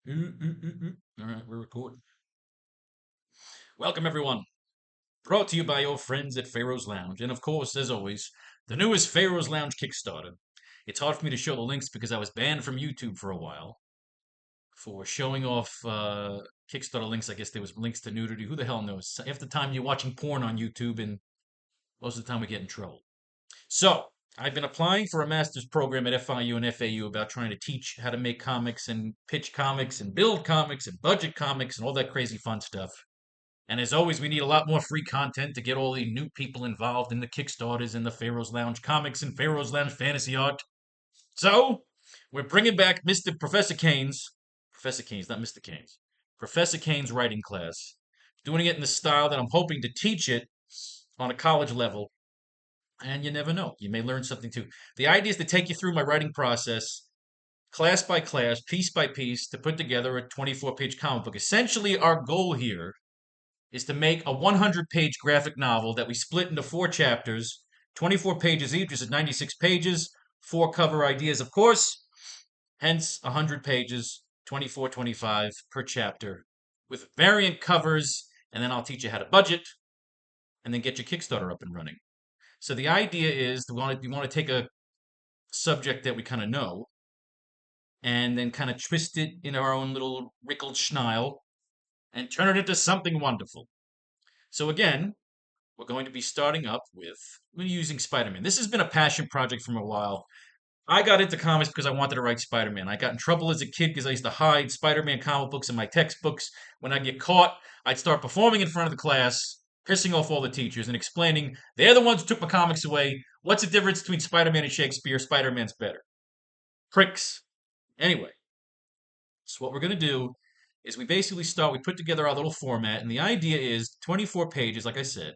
All right, we're recording. Welcome, everyone. Brought to you by your friends at Faro's Lounge. And of course, as always, the newest Faro's Lounge Kickstarter. It's hard for me to show the links because I was banned from YouTube for a while for showing off Kickstarter links. I guess there was links to nudity. Who the hell knows? Half the time you're watching porn on YouTube, and most of the time we get in trouble. So, I've been applying for a master's program at FIU and FAU about trying to teach how to make comics and pitch comics and build comics and budget comics and all that crazy fun stuff. And as always, we need a lot more free content to get all the new people involved in the Kickstarters and the Pharaoh's Lounge comics and Pharaoh's Lounge fantasy art. So, we're bringing back Professor Kane's, not Mr. Kane's, Professor Kane's writing class. Doing it in the style that I'm hoping to teach it on a college level. And you never know, you may learn something too. The idea is to take you through my writing process, class by class, piece by piece, to put together a 24-page comic book. Essentially, our goal here is to make a 100-page graphic novel that we split into 4 chapters, 24 pages each, which is 96 pages, 4 cover ideas, of course, hence 100 pages, 24, 25 per chapter, with variant covers, and then I'll teach you how to budget, and then get your Kickstarter up and running. So the idea is we want to take a subject that we kind of know, and then kind of twist it in our own little wrinkled schneil, and turn it into something wonderful. So again, we're going to be starting up with we're using Spider-Man. This has been a passion project for a while. I got into comics because I wanted to write Spider-Man. I got in trouble as a kid because I used to hide Spider-Man comic books in my textbooks. When I'd get caught, I'd start performing in front of the class, pissing off all the teachers and explaining they're the ones who took my comics away. What's the difference between Spider-Man and Shakespeare? Spider-Man's better. Pricks. Anyway, so what we're going to do is we put together our little format, and the idea is 24 pages, like I said,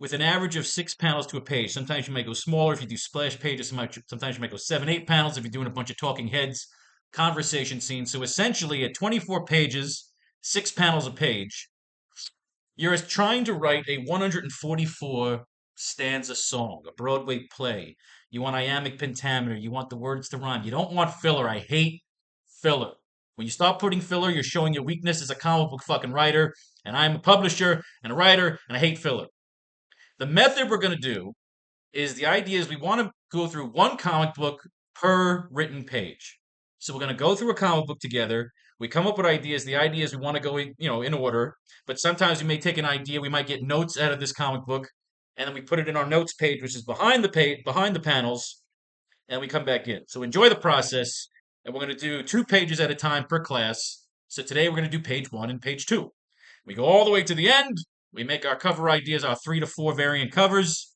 with an average of 6 panels to a page. Sometimes you may go smaller if you do splash pages. Sometimes you may go 7, 8 panels if you're doing a bunch of talking heads, conversation scenes. So essentially, at 24 pages, 6 panels a page, you're trying to write a 144 stanza song, a Broadway play. You want iambic pentameter. You want the words to rhyme. You don't want filler. I hate filler. When you stop putting filler, you're showing your weakness as a comic book fucking writer. And I'm a publisher and a writer, and I hate filler. The method we're going to do is the idea is we want to go through one comic book per written page. So we're going to go through a comic book together. We come up with ideas. The idea is we want to go in order, but sometimes we may take an idea. We might get notes out of this comic book, and then we put it in our notes page, which is behind the page, behind the panels, and we come back in. So enjoy the process, and we're going to do 2 pages at a time per class. So today we're going to do page 1 and page 2. We go all the way to the end. We make our cover ideas, our 3 to 4 variant covers.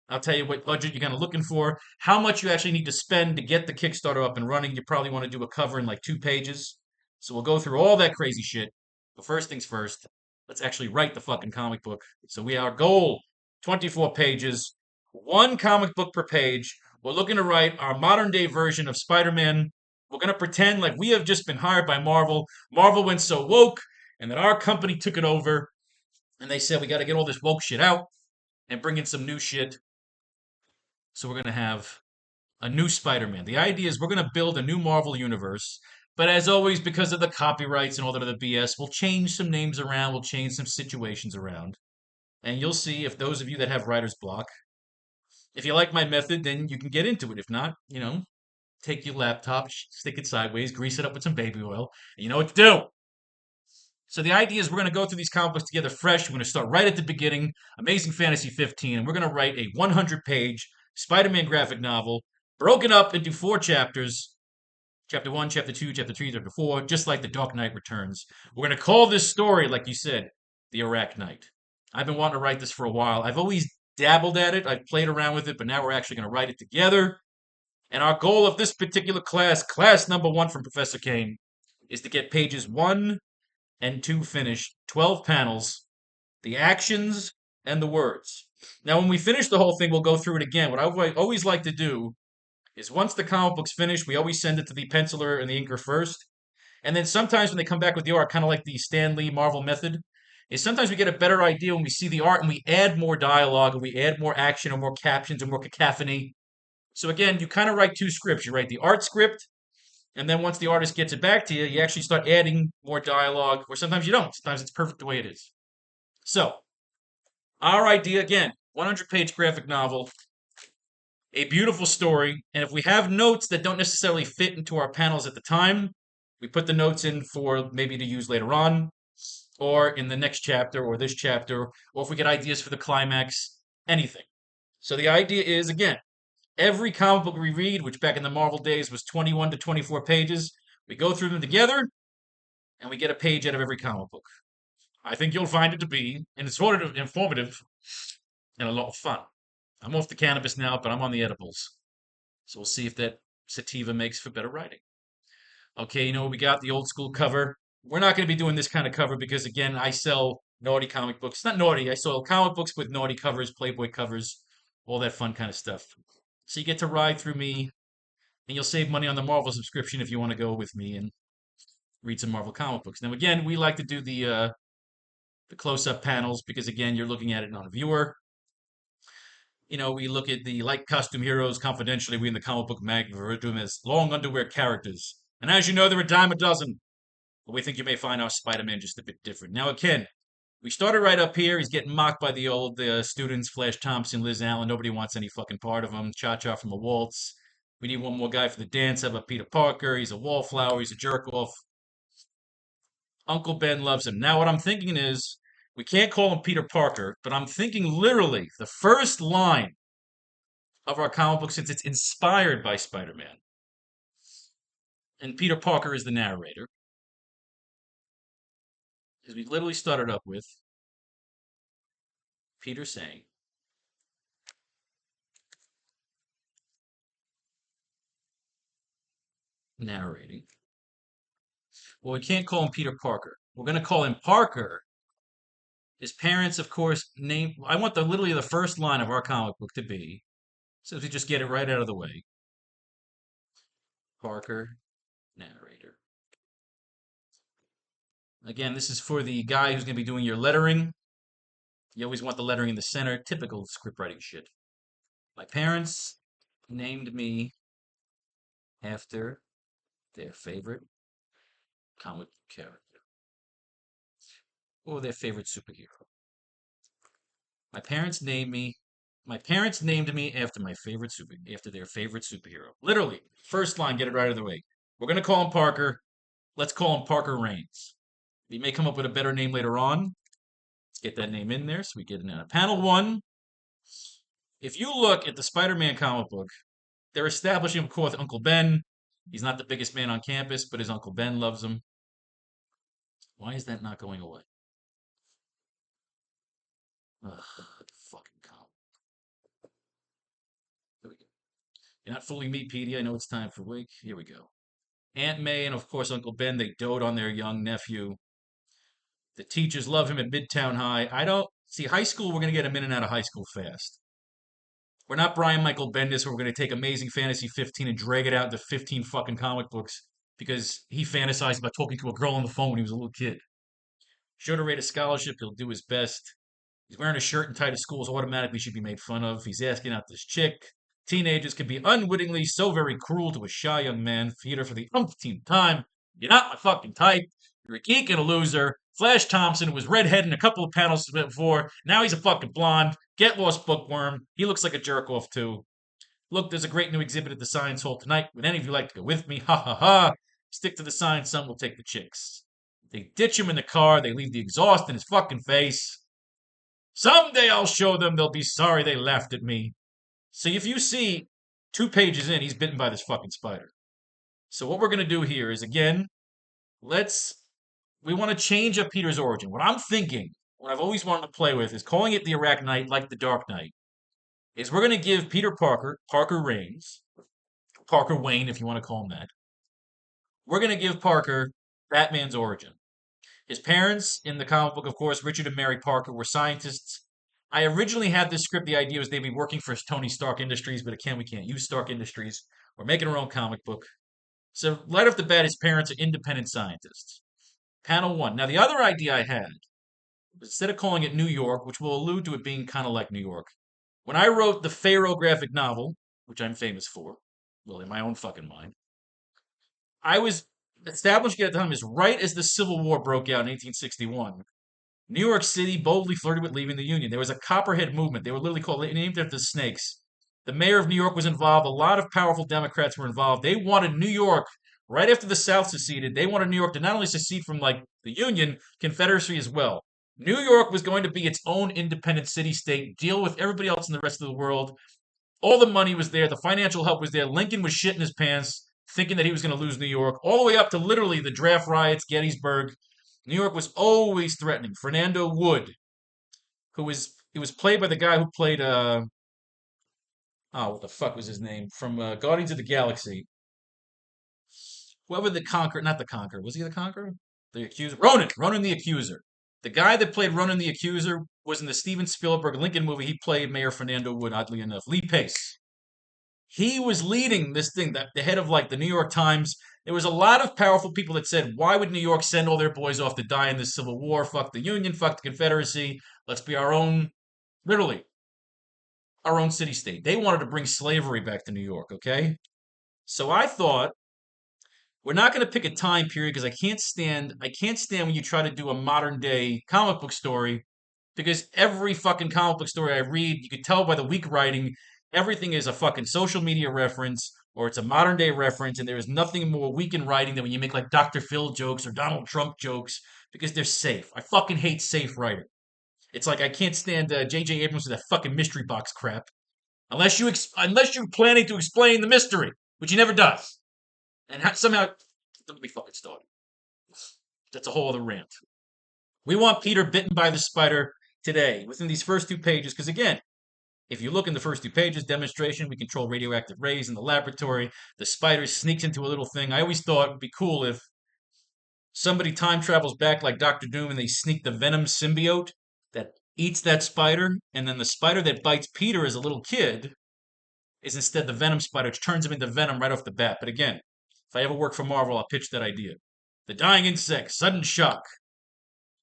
I'll tell you what budget you're kind of looking for, how much you actually need to spend to get the Kickstarter up and running. You probably want to do a cover in like 2 pages. So we'll go through all that crazy shit. But first things first, let's actually write the fucking comic book. So our goal, 24 pages, one comic book per page. We're looking to write our modern day version of Spider-Man. We're going to pretend like we have just been hired by Marvel. Marvel went so woke, and that our company took it over, and they said we got to get all this woke shit out and bring in some new shit. So we're going to have a new Spider-Man. The idea is we're going to build a new Marvel universe, but as always, because of the copyrights and all that other BS, we'll change some names around, we'll change some situations around, and you'll see if those of you that have writer's block, if you like my method, then you can get into it. If not, take your laptop, stick it sideways, grease it up with some baby oil, and you know what to do. So the idea is we're going to go through these comic books together fresh. We're going to start right at the beginning, Amazing Fantasy 15, and we're going to write a 100-page Spider-Man graphic novel broken up into 4 chapters. Chapter 1, Chapter 2, Chapter 3, Chapter 4, just like The Dark Knight Returns. We're going to call this story, like you said, the AracKnight. I've been wanting to write this for a while. I've always dabbled at it. I've played around with it, but now we're actually going to write it together. And our goal of this particular class number 1 from Professor Kane, is to get pages 1 and 2 finished, 12 panels, the actions and the words. Now, when we finish the whole thing, we'll go through it again. What I always like to do is once the comic book's finished, we always send it to the penciler and the inker first. And then sometimes when they come back with the art, kind of like the Stan Lee Marvel method, is sometimes we get a better idea when we see the art and we add more dialogue and we add more action or more captions or more cacophony. So again, you kind of write 2 scripts. You write the art script, And then once the artist gets it back to you, you actually start adding more dialogue, or sometimes you don't. Sometimes it's perfect the way it is. So, our idea again, 100-page graphic novel, a beautiful story. And if we have notes that don't necessarily fit into our panels at the time, we put the notes in for maybe to use later on, or in the next chapter, or this chapter, or if we get ideas for the climax, anything. So the idea is, again, every comic book we read, which back in the Marvel days was 21 to 24 pages, we go through them together and we get a page out of every comic book. I think you'll find it to be informative and a lot of fun. I'm off the cannabis now, but I'm on the edibles. So we'll see if that sativa makes for better writing. Okay, we got the old school cover. We're not going to be doing this kind of cover because, again, I sell naughty comic books. Not naughty, I sell comic books with naughty covers, Playboy covers, all that fun kind of stuff. So you get to ride through me, and you'll save money on the Marvel subscription if you want to go with me and read some Marvel comic books. Now, again, we like to do the close-up panels because, again, you're looking at it on a viewer. We look at the light costume heroes confidentially. We in the comic book mag refer to them as long underwear characters. And as you know, they're a dime a dozen. But we think you may find our Spider-Man just a bit different. Now, again, we started right up here. He's getting mocked by the old students, Flash Thompson, Liz Allen. Nobody wants any fucking part of him. Cha-Cha from the Waltz. We need one more guy for the dance. How about Peter Parker? He's a wallflower. He's a jerk-off. Uncle Ben loves him. Now, what I'm thinking is, we can't call him Peter Parker, but I'm thinking literally the first line of our comic book, since it's inspired by Spider-Man. And Peter Parker is the narrator. Because we literally started up with Peter saying, narrating. Well, we can't call him Peter Parker. We're going to call him Parker. His parents, of course, name. I want literally the first line of our comic book to be, so we just get it right out of the way. Parker, narrator. Again, this is for the guy who's going to be doing your lettering. You always want the lettering in the center. Typical script writing shit. My parents named me after their favorite comic character or their favorite superhero. My parents named me. My parents named me after after their favorite superhero. Literally, first line, get it right out of the way. We're gonna call him Parker. Let's call him Parker Reigns. We may come up with a better name later on. Let's get that name in there so we get it in panel 1. If you look at the Spider-Man comic book, they're establishing, of course, Uncle Ben. He's not the biggest man on campus, but his Uncle Ben loves him. Why is that not going away? Ugh, fucking comic. Here we go. You're not fooling me, Petey. I know it's time for wake. Here we go. Aunt May and, of course, Uncle Ben, they dote on their young nephew. The teachers love him at Midtown High. I don't see high school. We're going to get him in and out of high school fast. We're not Brian Michael Bendis, where we're going to take Amazing Fantasy 15 and drag it out into 15 fucking comic books because he fantasized about talking to a girl on the phone when he was a little kid. Sure to rate a scholarship. He'll do his best. He's wearing a shirt and tie to school, so automatically should be made fun of. He's asking out this chick. Teenagers can be unwittingly so very cruel to a shy young man. Theater for the umpteenth time. You're not my fucking type. You're a geek and a loser. Flash Thompson was redhead in a couple of panels before. Now he's a fucking blonde. Get lost, bookworm. He looks like a jerk off too. Look, there's a great new exhibit at the science hall tonight. Would any of you like to go with me? Ha ha ha. Stick to the science, son. We'll take the chicks. They ditch him in the car. They leave the exhaust in his fucking face. Someday I'll show them they'll be sorry they laughed at me. See, if you see 2 pages in, he's bitten by this fucking spider. So what we're going to do here is, again, we want to change up Peter's origin. What I'm thinking, what I've always wanted to play with, is calling it the AracKnight like the Dark Knight. Is we're going to give Peter Parker, Parker Reigns, Parker Wayne, if you want to call him that. We're going to give Parker Batman's origin. His parents in the comic book, of course, Richard and Mary Parker, were scientists. I originally had this script. The idea was they'd be working for Tony Stark Industries, but again, we can't use Stark Industries. We're making our own comic book. So right off the bat, his parents are independent scientists. Panel 1. Now, the other idea I had was instead of calling it New York, which will allude to it being kind of like New York, when I wrote the Faro graphic novel, which I'm famous for, well, in my own fucking mind, I was establishing at the time is right as the Civil War broke out in 1861. New York City boldly flirted with leaving the Union. There was a Copperhead movement. They were literally called named after the snakes. The mayor of New York was involved. A lot of powerful Democrats were involved. They wanted New York right after the South seceded. They wanted New York to not only secede from like the Union, Confederacy as well. New York was going to be its own independent city state, deal with everybody else in the rest of the world. All the money was there. The financial help was there. Lincoln was shitting his pants, thinking that he was going to lose New York, all the way up to literally the draft riots, Gettysburg. New York was always threatening. Fernando Wood, who was he was played by the guy who played what the fuck was his name from Guardians of the Galaxy? Whoever the Conqueror, not the Conqueror, was he the Conqueror? The Accuser, Ronan the Accuser. The guy that played Ronan the Accuser was in the Steven Spielberg Lincoln movie. He played Mayor Fernando Wood, oddly enough. Lee Pace. He was leading this thing, the head of like the New York Times. There was a lot of powerful people that said, why would New York send all their boys off to die in this Civil War? Fuck the Union, fuck the Confederacy. Let's be our own, literally, our own city state. They wanted to bring slavery back to New York, okay? So I thought, we're not going to pick a time period because I can't stand when you try to do a modern day comic book story because every fucking comic book story I read, you can tell by the weak writing, everything is a fucking social media reference or it's a modern day reference, and there is nothing more weak in writing than when you make like Dr. Phil jokes or Donald Trump jokes because they're safe. I fucking hate safe writing. It's like I can't stand J.J. Abrams with that fucking mystery box crap unless you're planning to explain the mystery, which he never does, and somehow let me fucking start. That's a whole other rant. We want Peter bitten by the spider today within these first 2 pages because again, if you look in the first 2 pages, demonstration, we control radioactive rays in the laboratory. The spider sneaks into a little thing. I always thought it would be cool if somebody time travels back like Doctor Doom and they sneak the venom symbiote that eats that spider, and then the spider that bites Peter as a little kid is instead the venom spider, which turns him into venom right off the bat. But again, if I ever work for Marvel, I'll pitch that idea. The dying insect, sudden shock.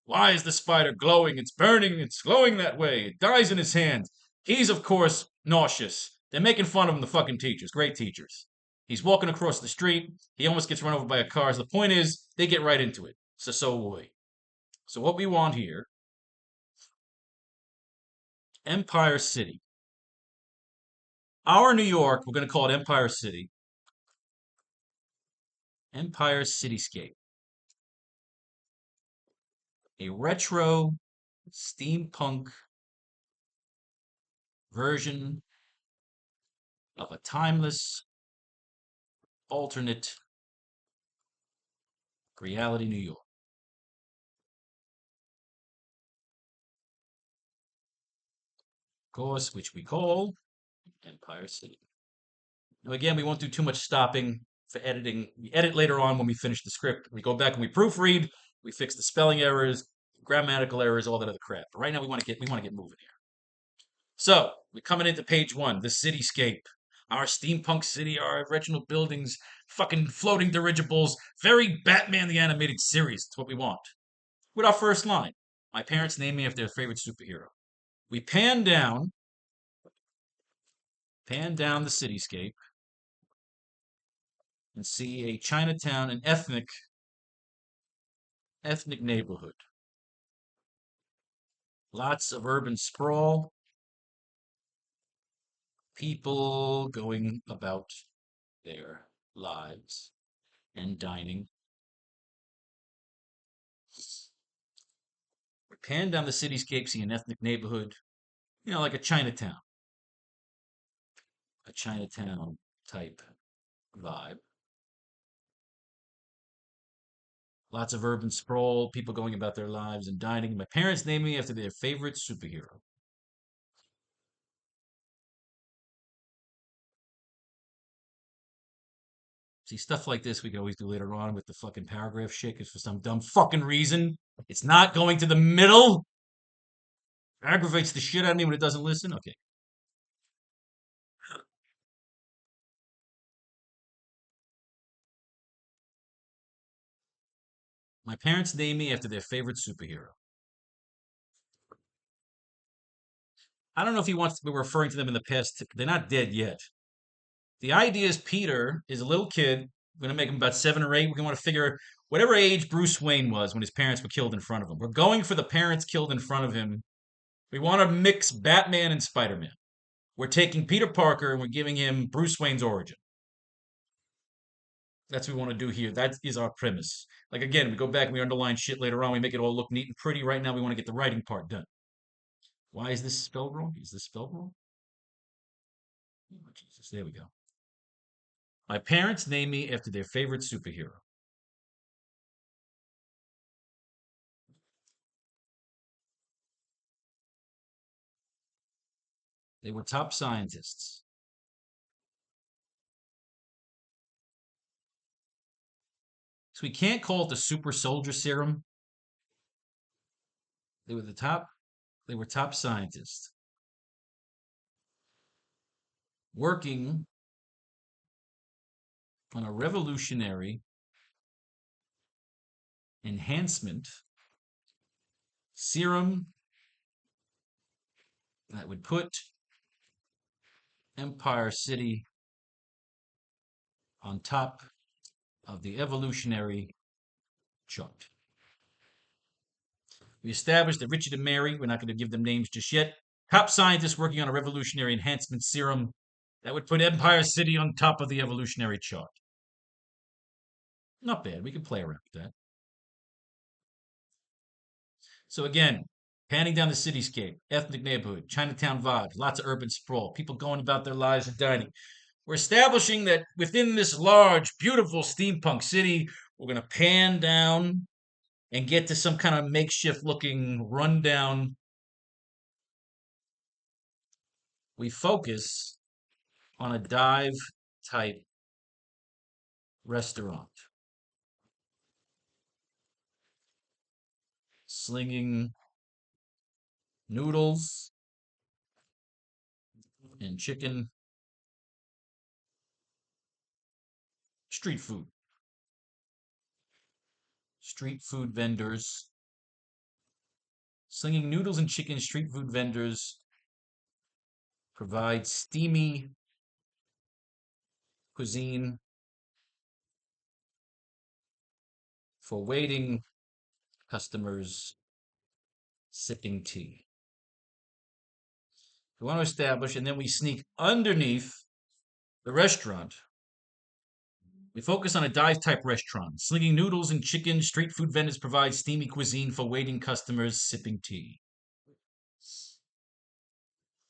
Why is the spider glowing? It's burning. It's glowing that way. It dies in his hand. He's, of course, nauseous. They're making fun of him, the fucking teachers. Great teachers. He's walking across the street. He almost gets run over by a car. So the point is, they get right into it. So will we. So what we want here, Empire City. Our New York, we're going to call it Empire City. Empire Cityscape. A retro steampunk version of a timeless alternate reality New York. Of course, which we call Empire City. Now, again, we won't do too much stopping for editing. We edit later on when we finish the script. We go back and we proofread. We fix the spelling errors, grammatical errors, all that other crap. But right now, we want to get moving here. So we're coming into page 1, the cityscape. Our steampunk city, our original buildings, fucking floating dirigibles, very Batman the Animated Series. It's what we want. With our first line, my parents named me after their favorite superhero. We pan down the cityscape, and see a Chinatown, an ethnic neighborhood. Lots of urban sprawl, people going about their lives and dining. We pan down the cityscape, see an ethnic neighborhood, like a Chinatown type vibe. Lots of urban sprawl, people going about their lives and dining. My parents named me after their favorite superhero. See, stuff like this we can always do later on with the fucking paragraph shit, because for some dumb fucking reason, it's not going to the middle. Aggravates the shit out of me when it doesn't listen. Okay. My parents named me after their favorite superhero. I don't know if he wants to be referring to them in the past. They're not dead yet. The idea is Peter is a little kid. We're going to make him about 7 or 8. We're going to want to figure whatever age Bruce Wayne was when his parents were killed in front of him. We're going for the parents killed in front of him. We want to mix Batman and Spider-Man. We're taking Peter Parker and we're giving him Bruce Wayne's origin. That's what we want to do here. That is our premise. Like again, we go back and we underline shit later on. We make it all look neat and pretty. Right now, we want to get the writing part done. Why is this spelled wrong? Is this spelled wrong? Oh, Jesus, there we go. My parents named me after their favorite superhero. They were top scientists. So we can't call it the super soldier serum. They were the top, they were top scientists working on a revolutionary enhancement serum that would put Empire City on top of the evolutionary chart. We established that Richard and Mary, we're not going to give them names just yet, top scientists working on a revolutionary enhancement serum that would put Empire City on top of the evolutionary chart. Not bad. We can play around with that. So again, panning down the cityscape, ethnic neighborhood, Chinatown vibe, lots of urban sprawl, people going about their lives and dining. We're establishing that within this large, beautiful steampunk city, we're going to pan down and get to some kind of makeshift looking rundown. We focus on a dive type restaurant, slinging noodles and chicken, street food. Street food vendors, slinging noodles and chicken. Street food vendors provide steamy cuisine for waiting customers sipping tea. We want to establish, and then we sneak underneath the restaurant. We focus on a dive type restaurant. Slinging noodles and chicken, street food vendors provide steamy cuisine for waiting customers sipping tea.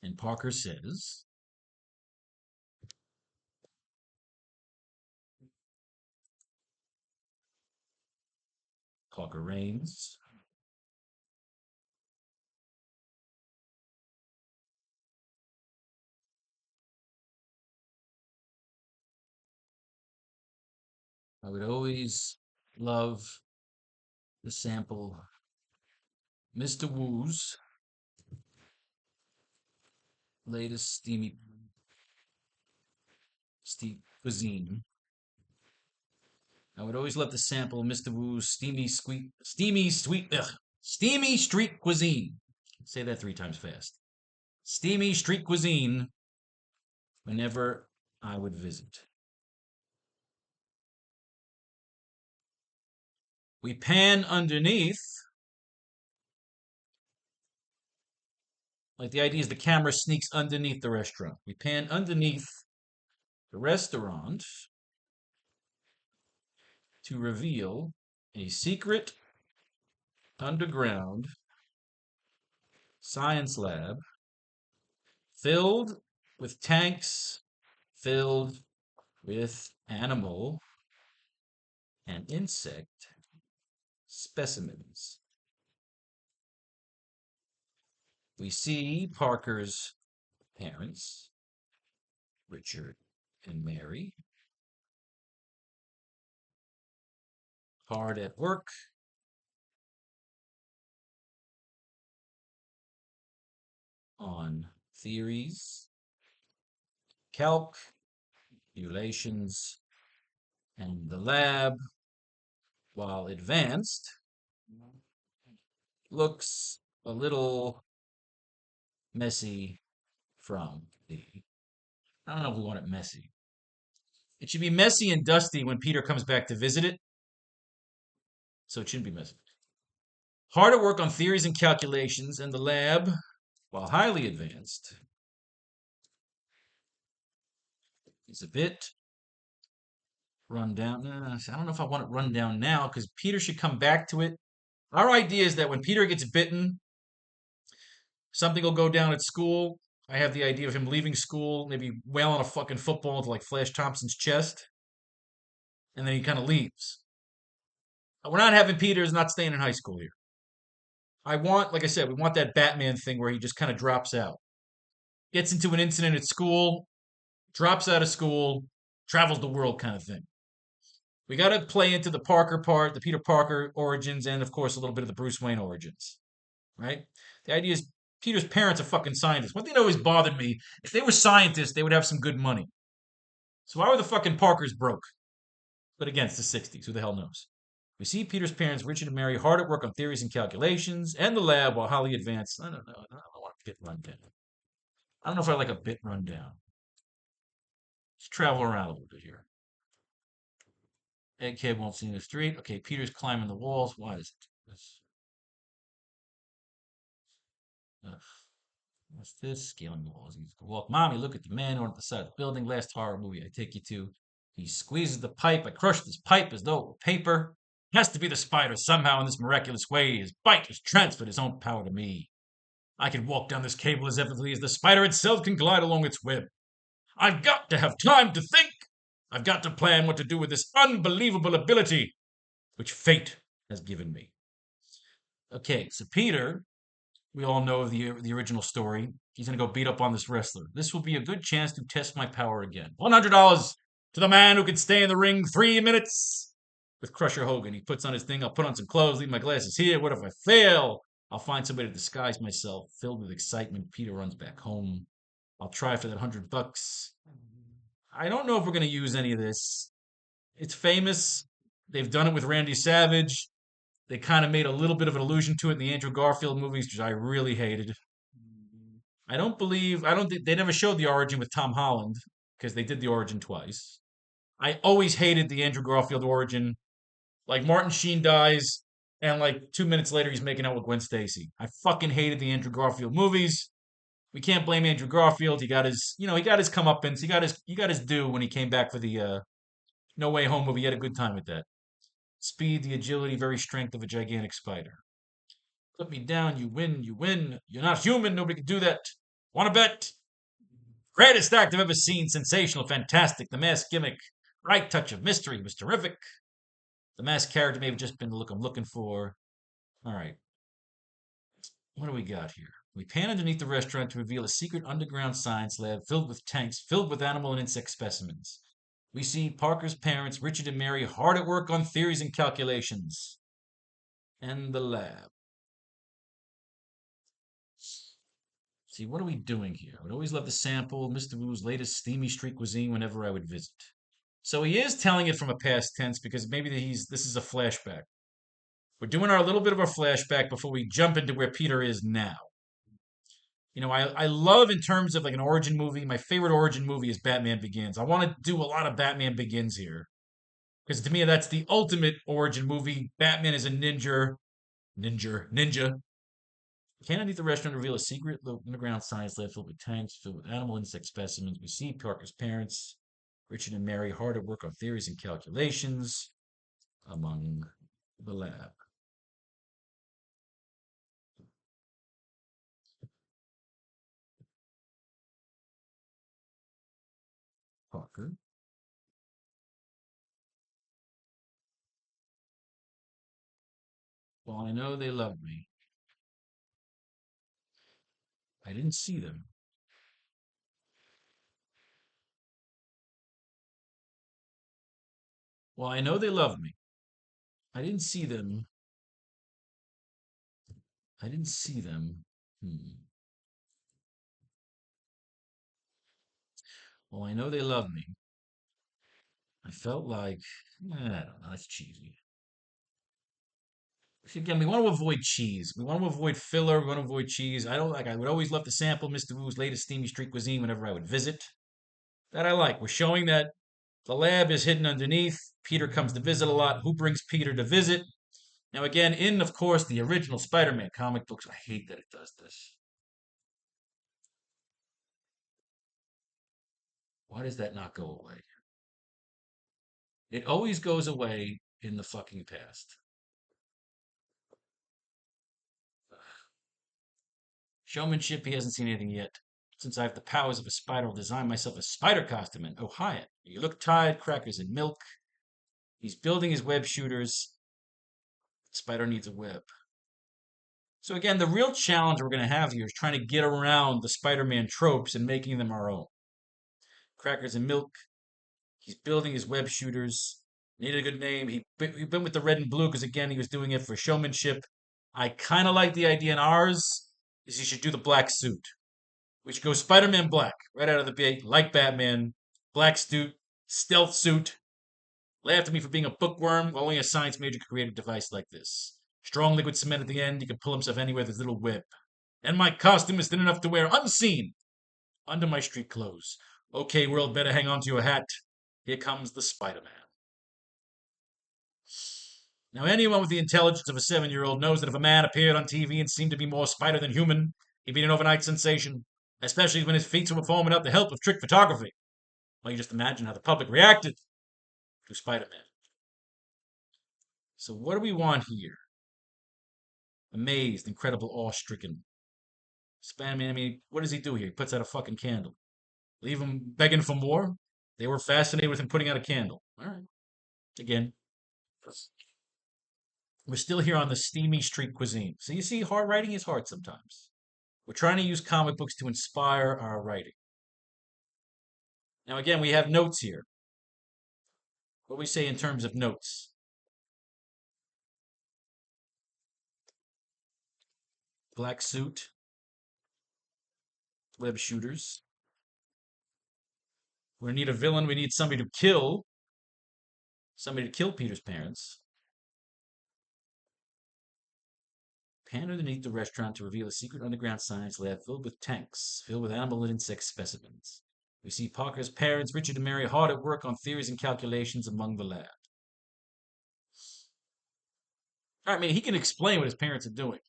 And Parker says, Parker reigns. I would always love the sample Mr. Wu's latest steamy cuisine. I would always love to sample Mr. Wu's steamy street cuisine. Say that 3 times fast. Steamy street cuisine whenever I would visit. We pan underneath. Like the idea is the camera sneaks underneath the restaurant. We pan underneath the restaurant to reveal a secret underground science lab filled with tanks, filled with animal and insect specimens. We see Parker's parents, Richard and Mary, hard at work on theories, calculations, and the lab, while advanced, looks a little messy from the, I don't know if we want it messy. It should be messy and dusty when Peter comes back to visit it, so it shouldn't be messy. Hard at work on theories and calculations, and the lab, while highly advanced, is a bit run down. I don't know if I want it run down now because Peter should come back to it. Our idea is that when Peter gets bitten, something will go down at school. I have the idea of him leaving school, maybe wailing a fucking football into like Flash Thompson's chest, and then he kind of leaves. We're not having Peter's not staying in high school here. I want, like I said, we want that Batman thing where he just kind of drops out, gets into an incident at school, drops out of school, travels the world kind of thing. We got to play into the Parker part, the Peter Parker origins, and of course a little bit of the Bruce Wayne origins, right? The idea is Peter's parents are fucking scientists. One thing that always bothered me, if they were scientists, they would have some good money. So why were the fucking Parkers broke? But again, it's the 60s. Who the hell knows? We see Peter's parents, Richard and Mary, hard at work on theories and calculations, and the lab while highly advanced. I don't know. I don't want a bit rundown. I don't know if I like a bit rundown. Let's travel around a little bit here. Egghead won't see in the street. Okay, Peter's climbing the walls. Why is it this? Ugh. What's this? Scaling the walls. He's walk. Mommy, look at the man on the side of the building. Last horror movie I take you to. He squeezes the pipe. I crushed this pipe as though it were paper. Has to be the spider somehow in this miraculous way. His bite has transferred his own power to me. I can walk down this cable as effortlessly as the spider itself can glide along its web. I've got to have time to think. I've got to plan what to do with this unbelievable ability, which fate has given me. Okay, so Peter, we all know the original story. He's going to go beat up on this wrestler. This will be a good chance to test my power again. $100 to the man who can stay in the ring 3 minutes. With Crusher Hogan, he puts on his thing. I'll put on some clothes, leave my glasses here. What if I fail? I'll find some way to disguise myself. Filled with excitement, Peter runs back home. I'll try for that $100. I don't know if we're going to use any of this. It's famous. They've done it with Randy Savage. They kind of made a little bit of an allusion to it in the Andrew Garfield movies, which I really hated. I don't think they never showed the origin with Tom Holland because they did the origin twice. I always hated the Andrew Garfield origin. Like Martin Sheen dies, and like 2 minutes later he's making out with Gwen Stacy. I fucking hated the Andrew Garfield movies. We can't blame Andrew Garfield. He got his, he got his comeuppance. He got his due when he came back for the No Way Home movie. He had a good time with that. Speed, the agility, very strength of a gigantic spider. Put me down, you win, you win. You're not human, nobody can do that. Want to bet? Greatest act I've ever seen. Sensational, fantastic. The mask gimmick. Right touch of mystery was terrific. The masked character may have just been the look I'm looking for. All right. What do we got here? We pan underneath the restaurant to reveal a secret underground science lab filled with tanks, filled with animal and insect specimens. We see Parker's parents, Richard and Mary, hard at work on theories and calculations. And the lab. See, what are we doing here? I would always love to sample Mr. Wu's latest steamy street cuisine whenever I would visit. So he is telling it from a past tense because maybe this is a flashback. We're doing our little bit of a flashback before we jump into where Peter is now. I love in terms of like an origin movie, my favorite origin movie is Batman Begins. I want to do a lot of Batman Begins here. Because to me, that's the ultimate origin movie. Batman is a ninja. Can underneath the restaurant reveal a secret underground science lab filled with tanks, filled with animal insect specimens. We see Parker's parents, Richard and Mary, hard at work on theories and calculations among the lab. Parker. Well, I know they love me. I didn't see them. Well, I know they love me. I didn't see them. I didn't see them. Well, I know they love me. I felt like, I don't know, that's cheesy. Again, we want to avoid cheese. We want to avoid filler. We want to avoid cheese. I don't like. I would always love to sample Mr. Wu's latest steamy street cuisine whenever I would visit. That I like. We're showing that The lab is hidden underneath. Peter comes to visit a lot. Who brings Peter to visit? Now, again, in, of course, the original Spider-Man comic books, I hate that it does this. Why does that not go away? It always goes away in the fucking past. Showmanship, he hasn't seen anything yet. Since I have the powers of a spider, I'll design myself a spider costume and oh, hi. You look tired, crackers and milk. He's building his web shooters. Spider needs a web. So again, the real challenge we're going to have here is trying to get around the Spider-Man tropes and making them our own. Crackers and milk. He's building his web shooters. Needed a good name. He went with the red and blue because again, he was doing it for showmanship. I kind of like the idea in ours is he should do the black suit. We should go Spider-Man black right out of the gate, like Batman. Black suit, stealth suit. Laughed at me for being a bookworm. Only a science major could create a device like this. Strong liquid cement at the end. He could pull himself anywhere with his little web. And my costume is thin enough to wear unseen under my street clothes. Okay, world, better hang on to your hat. Here comes the Spider-Man. Now, anyone with the intelligence of a 7-year-old knows that if a man appeared on TV and seemed to be more spider than human, he'd be an overnight sensation, especially when his feats were performed without the help of trick photography. Well, you just imagine how the public reacted to Spider-Man. So what do we want here? Amazed, incredible, awe-stricken. Spider-Man, I mean, what does he do here? He puts out a fucking candle. Leave him begging for more? They were fascinated with him putting out a candle. All right. Again, we're still here on the steamy street cuisine. So you see, hard writing is hard sometimes. We're trying to use comic books to inspire our writing. Now, again, we have notes here. What do we say in terms of notes? Black suit, web shooters. We need a villain. We need somebody to kill Peter's parents. Pan underneath the restaurant to reveal a secret underground science lab filled with tanks, filled with animal and insect specimens. We see Parker's parents, Richard and Mary, hard at work on theories and calculations among the lab. I mean, he can explain what his parents are doing,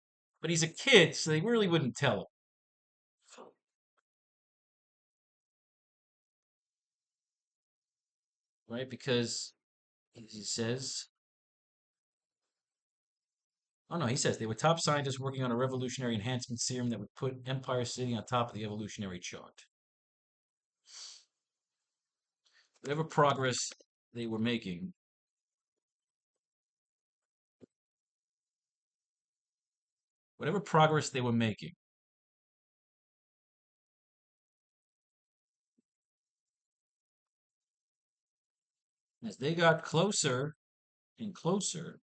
but he's a kid, so they really wouldn't tell him. Right? Because he says, oh no, he says they were top scientists working on a revolutionary enhancement serum that would put Empire City on top of the evolutionary chart. Whatever progress they were making, whatever progress they were making, as they got closer and closer,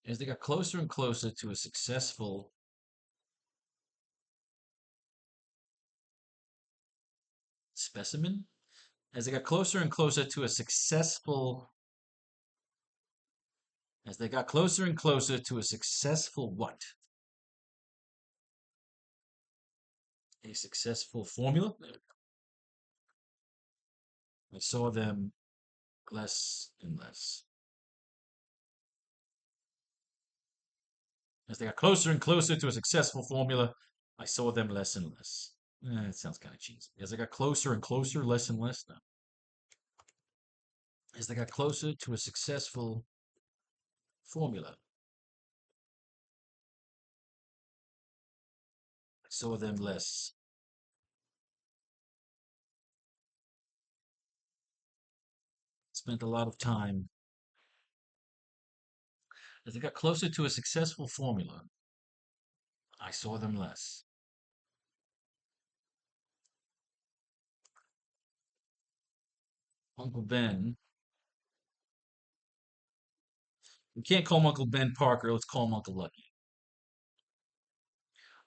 as they got closer and closer to a successful specimen, as they got closer and closer to a successful, as they got closer and closer to a successful what? A successful formula? I saw them less and less. As they got closer and closer to a successful formula, I saw them less and less. It sounds kind of cheesy. As they got closer and closer, less and less. No. As they got closer to a successful formula, I saw them less. Spent a lot of time. As they got closer to a successful formula, I saw them less. Uncle Ben. We can't call him Uncle Ben Parker. Let's call him Uncle Lucky.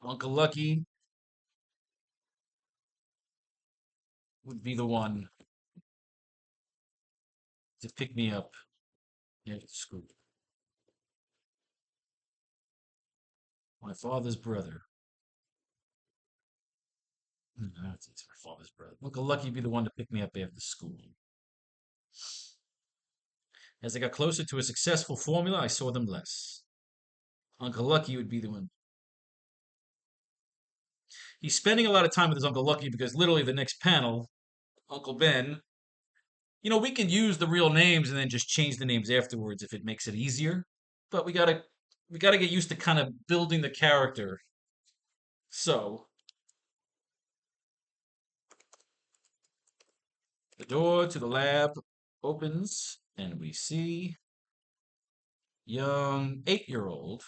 Uncle Lucky would be the one to pick me up after school. My father's brother. It's my father's brother. Uncle Lucky would be the one to pick me up after school. As I got closer to a successful formula, I saw them less. Uncle Lucky would be the one. He's spending a lot of time with his Uncle Lucky because literally the next panel, Uncle Ben, we can use the real names and then just change the names afterwards if it makes it easier. But we gotta get used to kind of building the character. So the door to the lab opens and we see young 8-year-old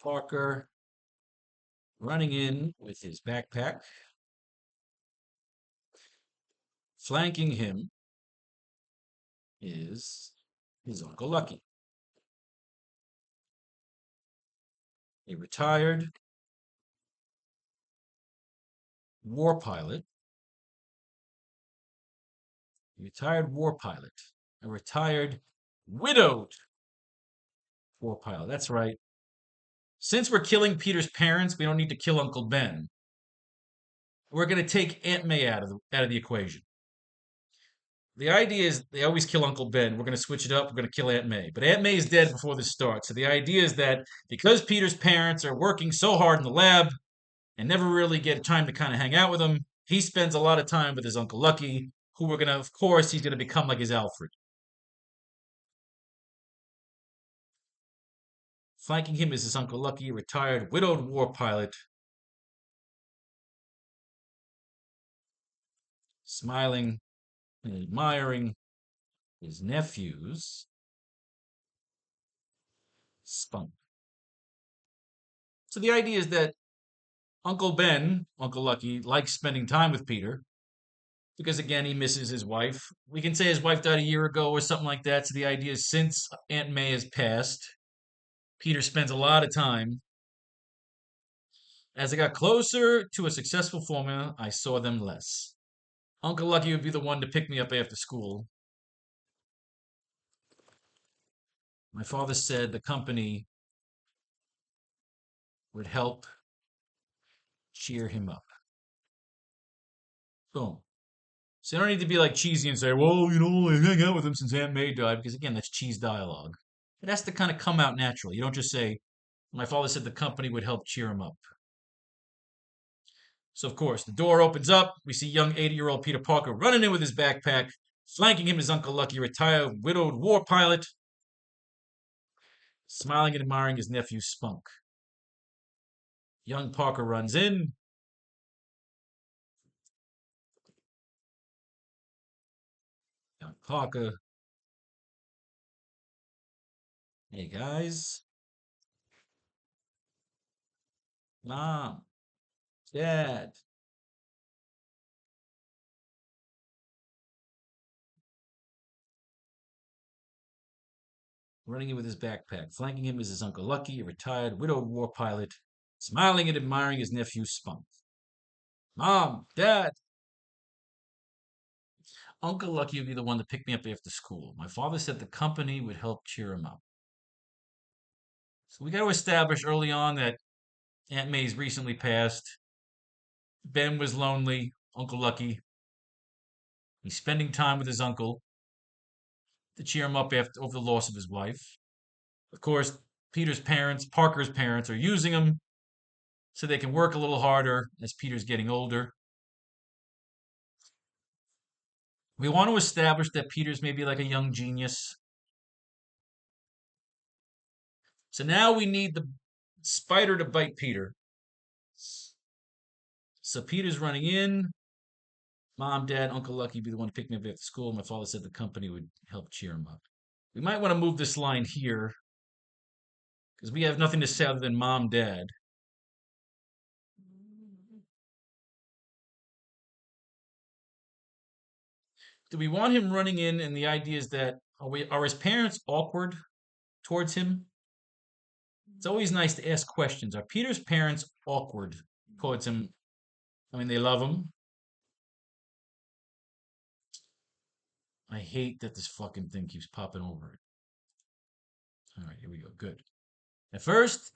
Parker running in with his backpack. Flanking him is his Uncle Lucky, a retired war pilot, a retired widowed war pilot. That's right. Since we're killing Peter's parents, we don't need to kill Uncle Ben. We're going to take Aunt May out of the equation. The idea is they always kill Uncle Ben. We're going to switch it up. We're going to kill Aunt May. But Aunt May is dead before this starts. So the idea is that because Peter's parents are working so hard in the lab and never really get time to kind of hang out with him, he spends a lot of time with his Uncle Lucky, who we're going to, of course, he's going to become like his Alfred. Flanking him is his Uncle Lucky, retired widowed war pilot, smiling and admiring his nephew's spunk. So the idea is that Uncle Ben, Uncle Lucky, likes spending time with Peter because, again, he misses his wife. We can say his wife died a year ago or something like that. So the idea is since Aunt May has passed, Peter spends a lot of time. As I got closer to a successful formula, I saw them less. Uncle Lucky would be the one to pick me up after school. My father said the company would help cheer him up. Boom. So you don't need to be like cheesy and say, well, I hang out with him since Aunt May died, because again, that's cheese dialogue. It has to kind of come out naturally. You don't just say, my father said the company would help cheer him up. So, of course, the door opens up. We see young 80-year-old Peter Parker running in with his backpack. Flanking him is Uncle Lucky, retired widowed war pilot, smiling and admiring his nephew's spunk. Young Parker runs in. Young Parker. Hey, guys. Mom. Dad. Running in with his backpack. Flanking him is his Uncle Lucky, a retired widowed war pilot, smiling and admiring his nephew's spunk. Mom, Dad. Uncle Lucky would be the one to pick me up after school. My father said the company would help cheer him up. So we got to establish early on that Aunt May's recently passed. Ben was lonely. Uncle Lucky. He's spending time with his uncle to cheer him up after over the loss of his wife. Of course, Parker's parents, are using him so they can work a little harder as Peter's getting older. We want to establish that Peter's maybe like a young genius. So now we need the spider to bite Peter. So Peter's running in. Mom, Dad, Uncle Lucky be the one to pick me up after school. My father said the company would help cheer him up. We might want to move this line here because we have nothing to say other than Mom, Dad. Do we want him running in? And the idea is that are his parents awkward towards him? It's always nice to ask questions. Are Peter's parents awkward towards him? I mean, they love him. I hate that this fucking thing keeps popping over it. All right, here we go. Good. At first,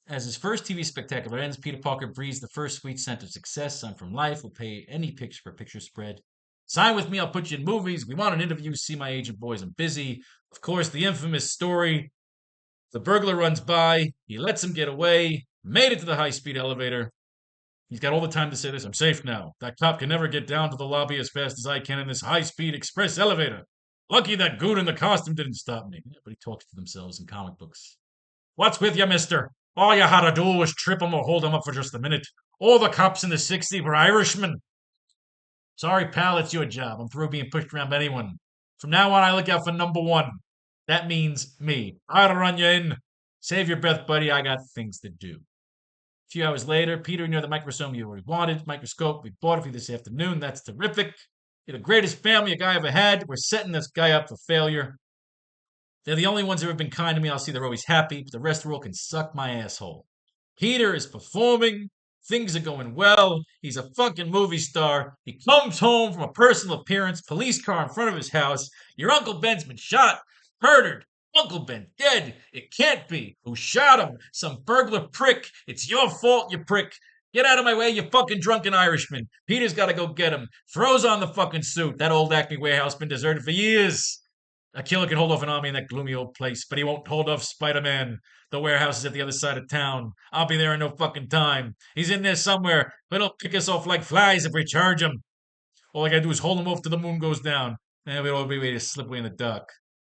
As his first TV spectacular ends, Peter Parker breathes the first sweet scent of success. I'm from life. Will pay any picture for picture spread. Sign with me. I'll put you in movies. We want an interview. See my agent, boys. I'm busy. Of course, the infamous story. The burglar runs by. He lets him get away. Made it to the high-speed elevator. He's got all the time to say this. I'm safe now. That cop can never get down to the lobby as fast as I can in this high-speed express elevator. Lucky that goon in the costume didn't stop me. Yeah, but he talks to themselves in comic books. What's with you, mister? All you had to do was trip him or hold him up for just a minute. All the cops in the '60s were Irishmen. Sorry, pal, it's your job. I'm through being pushed around by anyone. From now on, I look out for number one. That means me. I'll run you in. Save your breath, buddy. I got things to do. A few hours later, Peter, you know the microsome you already wanted. Microscope, we bought it for you this afternoon. That's terrific. You're the greatest family a guy ever had. We're setting this guy up for failure. They're the only ones who have been kind to me. I'll see they're always happy, but the rest of the world can suck my asshole. Peter is performing. Things are going well. He's a fucking movie star. He comes home from a personal appearance, police car in front of his house. Your Uncle Ben's been shot, murdered. Uncle Ben dead. It can't be. Who shot him? Some burglar prick. It's your fault, you prick. Get out of my way, you fucking drunken Irishman. Peter's got to go get him. Throws on the fucking suit. That old Acme warehouse been deserted for years. A killer can hold off an army in that gloomy old place, but he won't hold off Spider-Man. The warehouse is at the other side of town. I'll be there in no fucking time. He's in there somewhere, but he'll pick us off like flies if we charge him. All I gotta do is hold him off till the moon goes down. And we'll all be ready to slip away in the dark.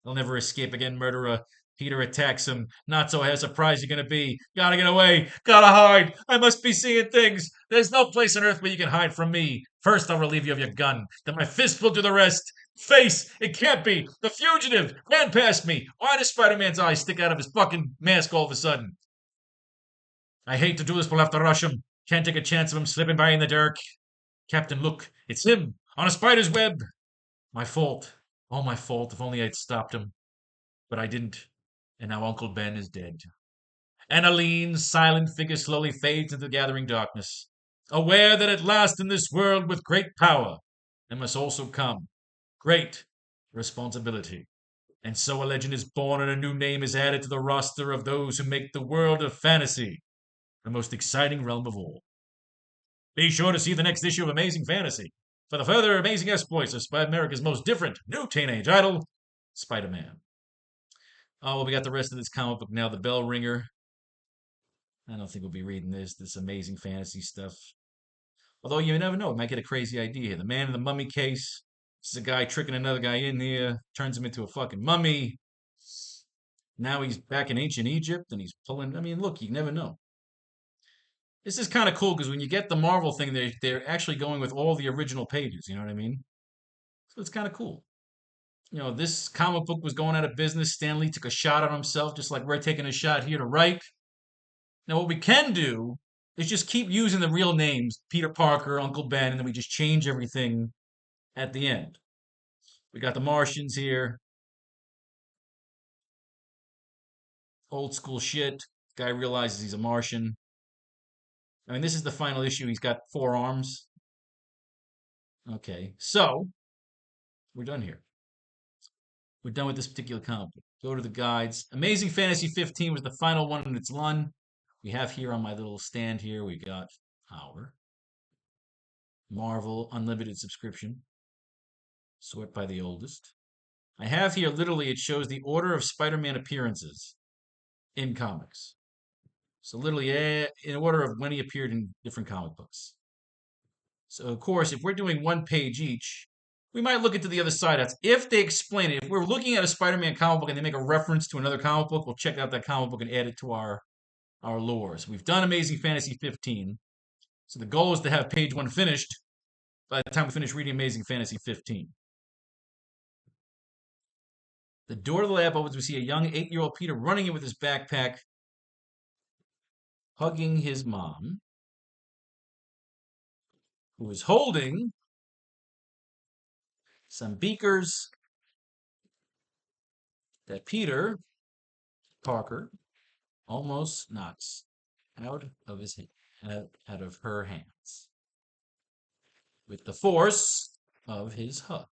He'll never escape again, murderer. Peter attacks him. Not so how surprised you're gonna be. Gotta get away. Gotta hide. I must be seeing things. There's no place on earth where you can hide from me. First, I'll relieve you of your gun. Then my fist will do the rest. Face! It can't be! The fugitive! Ran past me! Why does Spider-Man's eyes stick out of his fucking mask all of a sudden? I hate to do this, we'll have to rush him. Can't take a chance of him slipping by in the dark. Captain, look, it's him! On a spider's web! My fault. All my fault. If only I'd stopped him. But I didn't. And now Uncle Ben is dead. And a lean, silent figure slowly fades into the gathering darkness. Aware that at last in this world with great power, there must also come great responsibility. And so a legend is born and a new name is added to the roster of those who make the world of fantasy the most exciting realm of all. Be sure to see the next issue of Amazing Fantasy for the further amazing exploits of America's most different new teenage idol, Spider-Man. Oh, well, we got the rest of this comic book now, The Bell Ringer. I don't think we'll be reading this amazing fantasy stuff. Although you never know, it might get a crazy idea here. The Man in the Mummy case. This is a guy tricking another guy in here, turns him into a fucking mummy. Now he's back in ancient Egypt and he's pulling. I mean, look, you never know. This is kind of cool because when you get the Marvel thing, they're actually going with all the original pages. You know what I mean? So it's kind of cool. You know, this comic book was going out of business. Stan Lee took a shot on himself, just like we're taking a shot here to write. Now, what we can do is just keep using the real names, Peter Parker, Uncle Ben, and then we just change everything at the end. We got the Martians here. Old school shit. Guy realizes he's a Martian. I mean, this is the final issue. He's got 4 arms. Okay, so we're done here. We're done with this particular comic book. Go to the guides. Amazing Fantasy 15 was the final one in its run. We have here on my little stand here, we got our Marvel Unlimited subscription. Sort by the oldest. I have here, literally, it shows the order of Spider-Man appearances in comics. So literally in order of when he appeared in different comic books. So of course, if we're doing 1 page each, we might look into the other side. That's if they explain it. If we're looking at a Spider-Man comic book and they make a reference to another comic book, we'll check out that comic book and add it to our lores. We've done Amazing Fantasy 15. So the goal is to have page 1 finished by the time we finish reading Amazing Fantasy 15. The door to the lab opens. We see a young 8-year-old Peter running in with his backpack, hugging his mom, who is holding some beakers that Peter Parker almost knocks out of her hands with the force of his hug.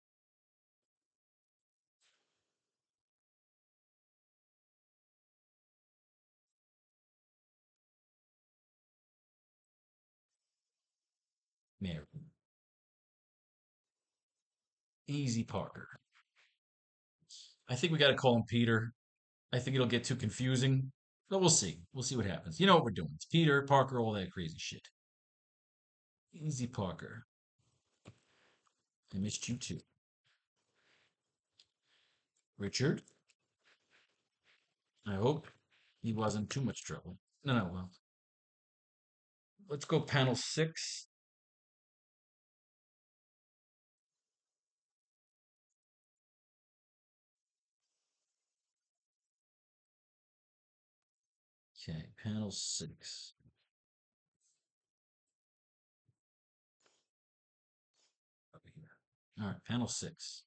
Mary. Easy Parker. I think we got to call him Peter. I think it'll get too confusing. But we'll see. We'll see what happens. You know what we're doing. It's Peter, Parker, all that crazy shit. Easy Parker. I missed you too. Richard. I hope he wasn't too much trouble. No, no, well. Let's go panel 6. Okay, panel 6. Over here. All right, panel 6.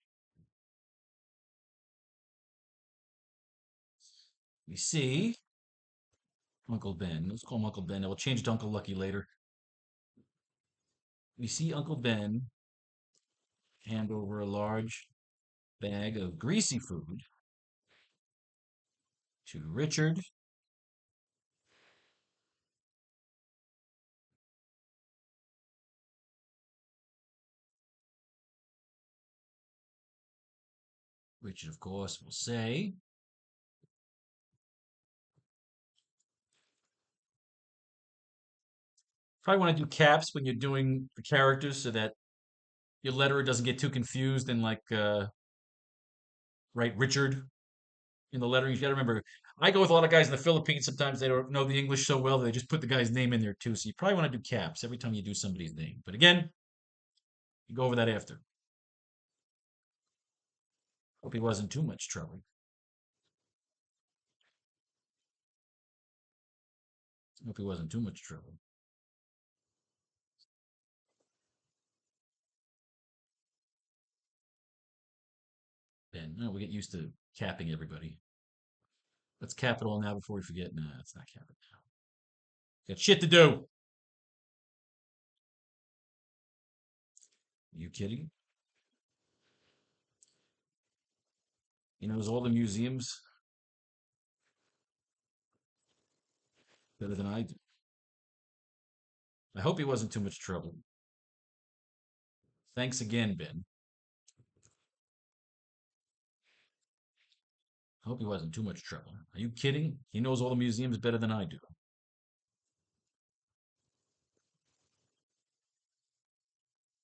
We see Uncle Ben. Let's call him Uncle Ben. We'll change to Uncle Lucky later. We see Uncle Ben hand over a large bag of greasy food to Richard. Richard, of course, will say, probably want to do caps when you're doing the characters so that your letterer doesn't get too confused and like write Richard in the lettering. You got to remember, I go with a lot of guys in the Philippines. Sometimes they don't know the English so well, they just put the guy's name in there too. So you probably want to do caps every time you do somebody's name. But again, you go over that after. Hope he wasn't too much trouble. Hope he wasn't too much trouble. Ben, no, we get used to capping everybody. Let's cap it all now before we forget. Nah, let's not cap it now. Got shit to do. Are you kidding? He knows all the museums better than I do. I hope he wasn't too much trouble. Thanks again, Ben. I hope he wasn't too much trouble. Are you kidding? He knows all the museums better than I do.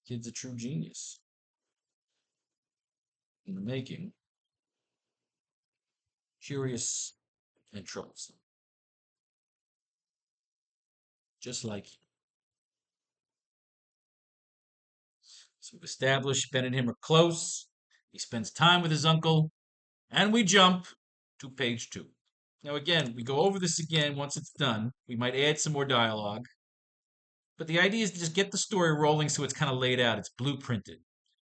Kid's a true genius. In the making, curious and troublesome. Just like you. So we've established Ben and him are close. He spends time with his uncle, and we jump to page 2. Now, again, we go over this again once it's done. We might add some more dialogue. But the idea is to just get the story rolling so it's kind of laid out. It's blueprinted.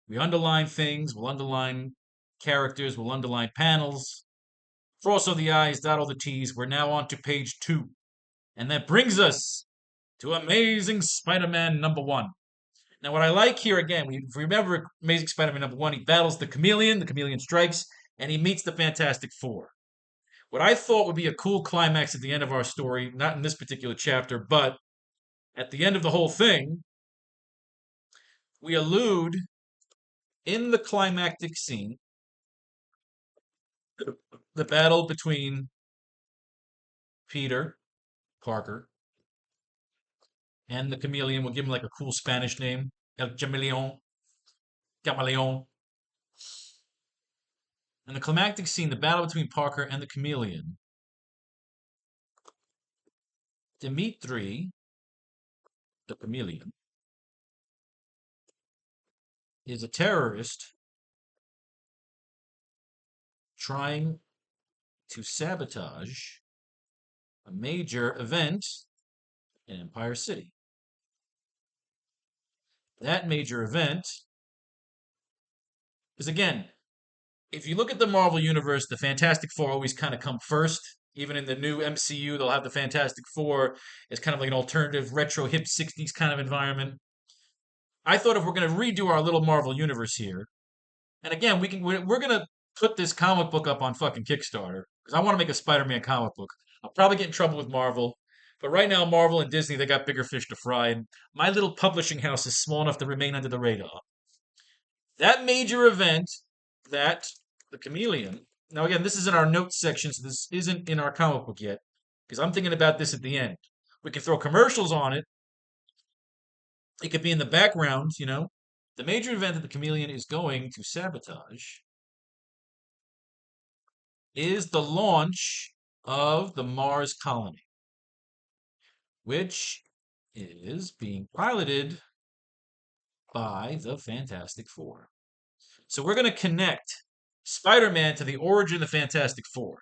We underline things, we'll underline characters, we'll underline panels. Cross all the I's, dot all the T's. We're now on to page 2. And that brings us to Amazing Spider-Man #1. Now, what I like here again, we remember Amazing Spider-Man #1, he battles the Chameleon strikes, and he meets the Fantastic Four. What I thought would be a cool climax at the end of our story, not in this particular chapter, but at the end of the whole thing, we allude in the climactic scene the battle between Peter Parker and the Chameleon. We'll give him like a cool Spanish name, El Chameleon, Camaleon. In the climactic scene, the battle between Parker and the Chameleon, Dimitri, the Chameleon, is a terrorist trying to sabotage a major event in Empire City. That major event is, again, if you look at the Marvel Universe, the Fantastic Four always kind of come first. Even in the new MCU, they'll have the Fantastic Four as kind of like an alternative, retro, hip 60s kind of environment. I thought if we're going to redo our little Marvel Universe here, and again, we're going to put this comic book up on fucking Kickstarter because I want to make a Spider-Man comic book. I'll probably get in trouble with Marvel, But right now, Marvel and Disney, they got bigger fish to fry, and my little publishing house is small enough to remain under the radar. That major event, that the Chameleon. Now, again, this is in our notes section, so this isn't in our comic book yet, because I'm thinking about this at the end. We can throw commercials on it. It could be in the background, you know. The major event that the Chameleon is going to sabotage is the launch of the Mars colony, which is being piloted by the Fantastic Four. So we're going to connect Spider-Man to the origin of the Fantastic Four.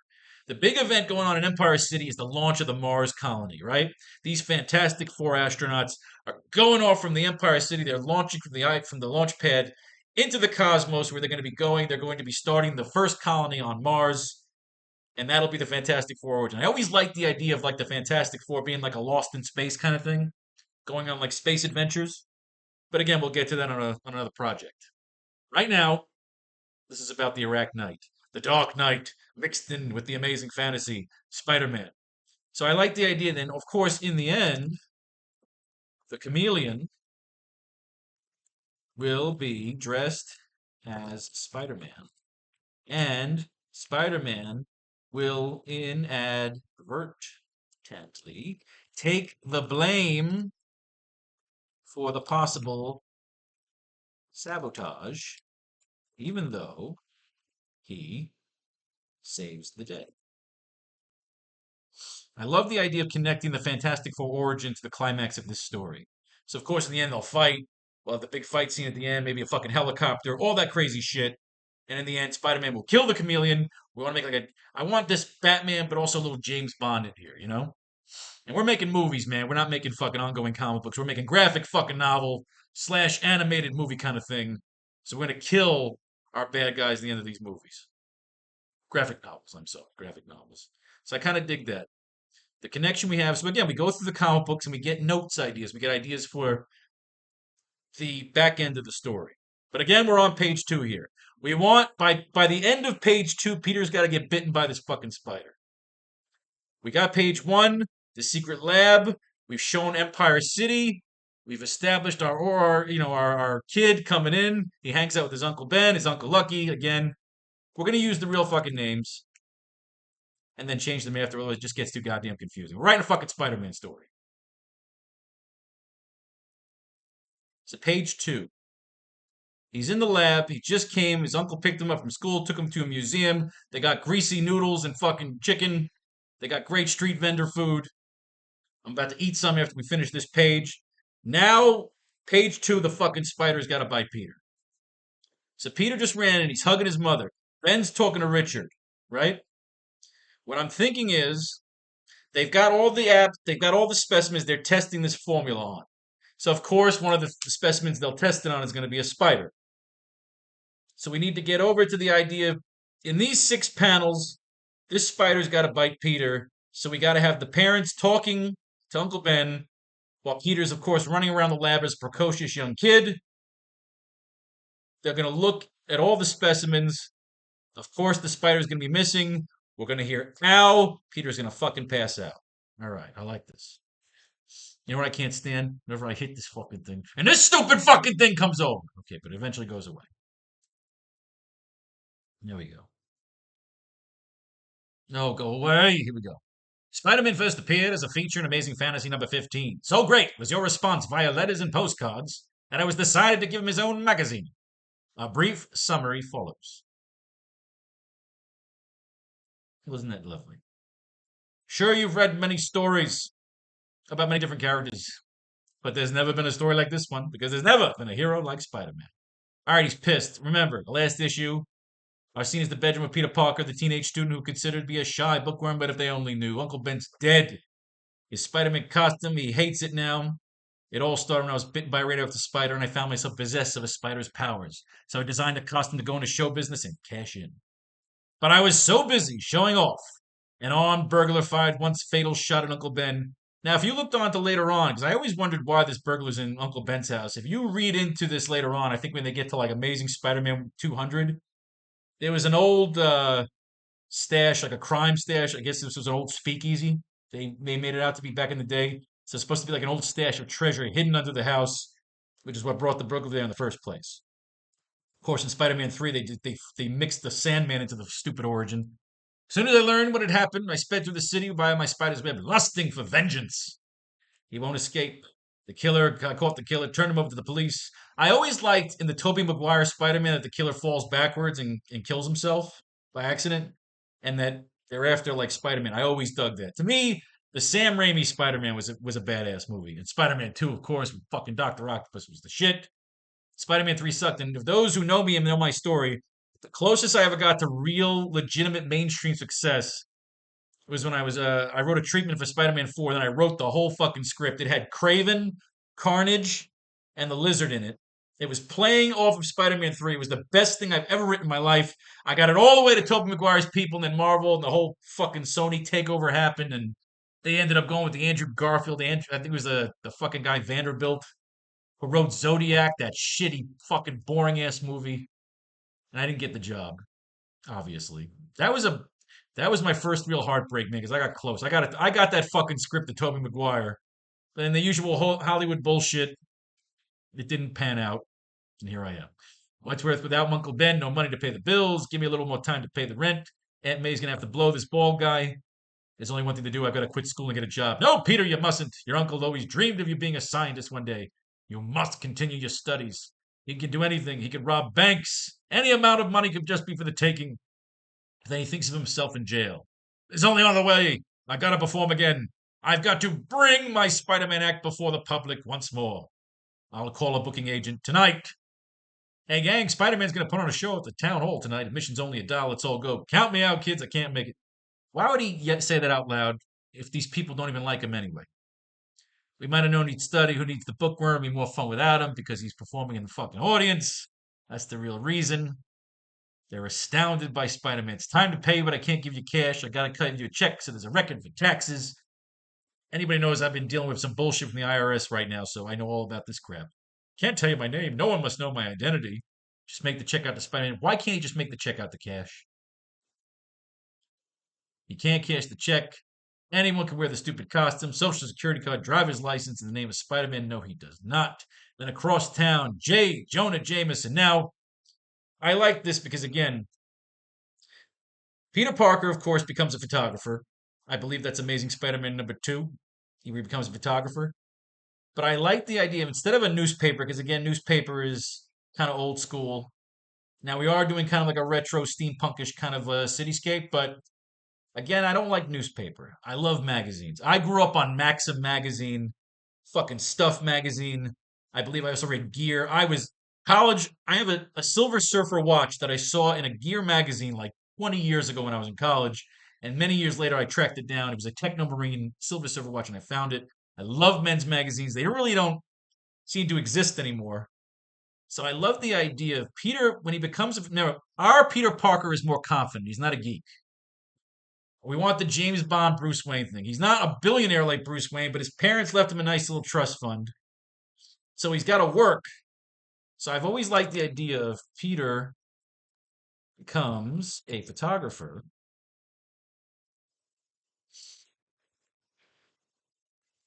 The big event going on in Empire City is the launch of the Mars colony, right? These Fantastic Four astronauts are going off from the Empire City. They're launching from the launch pad into the cosmos where they're going to be going. They're going to be starting the first colony on Mars, and that'll be the Fantastic Four origin. I always liked the idea of like the Fantastic Four being like a Lost in Space kind of thing, going on like space adventures. But again, we'll get to that on another project. Right now, this is about the AracKnight, the Dark Knight mixed in with the amazing fantasy Spider-Man. So I like the idea. Then, of course, in the end, the Chameleon will be dressed as Spider-Man, and Spider-Man will inadvertently take the blame for the possible sabotage, even though he saves the day. I love the idea of connecting the Fantastic Four origin to the climax of this story. So, of course, in the end, they'll fight. We'll have the big fight scene at the end, maybe a fucking helicopter, all that crazy shit. And in the end, Spider-Man will kill the Chameleon. We want to make like a. I want this Batman, but also a little James Bond in here, you know? And we're making movies, man. We're not making fucking ongoing comic books. We're making graphic fucking novel slash animated movie kind of thing. So we're gonna kill our bad guys at the end of these movies. Graphic novels, I'm sorry, graphic novels. So I kind of dig that. The connection we have. So again, we go through the comic books and we get notes ideas. We get ideas for the back end of the story. But again, we're on page 2 here. We want by the end of page 2, Peter's got to get bitten by this fucking spider. We got page 1, the secret lab. We've shown Empire City. We've established our kid coming in. He hangs out with his Uncle Ben, his Uncle Lucky. Again, we're gonna use the real fucking names and then change them after. Otherwise, it just gets too goddamn confusing. We're writing a fucking Spider-Man story. So page 2. He's in the lab. He just came. His uncle picked him up from school, took him to a museum. They got greasy noodles and fucking chicken. They got great street vendor food. I'm about to eat some after we finish this page. Now, page 2, the fucking spider's got to bite Peter. So Peter just ran and he's hugging his mother. Ben's talking to Richard, right? What I'm thinking is they've got all the apps, they've got all the specimens they're testing this formula on. So, of course, one of the specimens they'll test it on is going to be a spider. So we need to get over to the idea of, in these 6 panels, this spider's got to bite Peter. So we got to have the parents talking to Uncle Ben while Peter's, of course, running around the lab as a precocious young kid. They're going to look at all the specimens. Of course, the spider's going to be missing. We're going to hear, ow. Peter's going to fucking pass out. All right, I like this. You know what I can't stand? Whenever I hit this fucking thing. And this stupid fucking thing comes over. Okay, but it eventually goes away. There we go. No, go away. Here we go. Spider-Man first appeared as a feature in Amazing Fantasy number 15. So great was your response via letters and postcards that it was decided to give him his own magazine. A brief summary follows. Wasn't that lovely? Sure, you've read many stories about many different characters, but there's never been a story like this one because there's never been a hero like Spider-Man. All right, he's pissed. Remember, the last issue, our scene is the bedroom of Peter Parker, the teenage student who considered to be a shy bookworm, but if they only knew, Uncle Ben's dead. His Spider-Man costume, he hates it now. It all started when I was bitten by a radioactive spider and I found myself possessed of a spider's powers. So I designed a costume to go into show business and cash in. But I was so busy showing off. An armed burglar fired once fatal shot at Uncle Ben. Now, if you looked on to later on, because I always wondered why this burglar's in Uncle Ben's house. If you read into this later on, I think when they get to like Amazing Spider-Man 200, there was an old stash, like a crime stash. I guess this was an old speakeasy. They made it out to be back in the day. So it's supposed to be like an old stash of treasure hidden under the house, which is what brought the burglar there in the first place. Of course, in Spider-Man 3, they mixed the Sandman into the stupid origin. As soon as I learned what had happened, I sped through the city via my spider's web, lusting for vengeance. He won't escape. The killer, I caught the killer, turned him over to the police. I always liked in the Tobey Maguire Spider-Man that the killer falls backwards and kills himself by accident, and that they're after like Spider-Man. I always dug that. To me, the Sam Raimi Spider-Man was a badass movie, and Spider-Man 2, of course, with fucking Doctor Octopus was the shit. Spider-Man 3 sucked, and if those who know me and know my story, the closest I ever got to real, legitimate mainstream success was when I wrote a treatment for Spider-Man 4, then I wrote the whole fucking script. It had Craven, Carnage, and the Lizard in it. It was playing off of Spider-Man 3. It was the best thing I've ever written in my life. I got it all the way to Tobey Maguire's people, and then Marvel, and the whole fucking Sony takeover happened, and they ended up going with the Andrew Garfield. I think it was the fucking guy Vanderbilt who wrote Zodiac, that shitty fucking boring ass movie, and I didn't get the job. Obviously, that was a that was my first real heartbreak, man, because I got close. I got that fucking script to Tobey Maguire. But in the usual Hollywood bullshit, it didn't pan out, and here I am. What's worth without Uncle Ben? No money to pay the bills. Give me a little more time to pay the rent. Aunt May's gonna have to blow this bald guy. There's only one thing to do. I've got to quit school and get a job. No, Peter, you mustn't. Your uncle always dreamed of you being a scientist one day. You must continue your studies. He can do anything. He can rob banks. Any amount of money could just be for the taking. Then he thinks of himself in jail. There's only other way. I gotta perform again. I've got to bring my Spider-Man act before the public once more. I'll call a booking agent tonight. Hey gang, Spider-Man's gonna put on a show at the town hall tonight. Admission's only $1. Let's all go. Count me out, kids. I can't make it. Why would he yet say that out loud if these people don't even like him anyway? We might have known he'd study. Who needs the bookworm? Be more fun without him because he's performing in the fucking audience. That's the real reason. They're astounded by Spider-Man. It's time to pay, but I can't give you cash. I gotta cut you a check so there's a record for taxes. Anybody knows I've been dealing with some bullshit from the IRS right now, so I know all about this crap. Can't tell you my name. No one must know my identity. Just make the check out to Spider-Man. Why can't he just make the check out to cash? You can't cash the check. Anyone can wear the stupid costume, social security card, driver's license in the name of Spider-Man. No, he does not. Then across town, Jonah Jameson. Now, I like this because, again, Peter Parker, of course, becomes a photographer. I believe that's Amazing Spider-Man #2. He becomes a photographer. But I like the idea of instead of a newspaper, because again, newspaper is kind of old school. Now we are doing kind of like a retro steampunkish kind of a cityscape, but again, I don't like newspaper. I love magazines. I grew up on Maxim magazine, fucking Stuff magazine. I believe I also read Gear. I was college. I have a Silver Surfer watch that I saw in a Gear magazine like 20 years ago when I was in college. And many years later, I tracked it down. It was a Technomarine Silver Surfer watch, and I found it. I love men's magazines. They really don't seem to exist anymore. So I love the idea of Peter when he becomes a. Now, our Peter Parker is more confident. He's not a geek. We want the James Bond Bruce Wayne thing. He's not a billionaire like Bruce Wayne, but his parents left him a nice little trust fund. So he's got to work. So I've always liked the idea of Peter becomes a photographer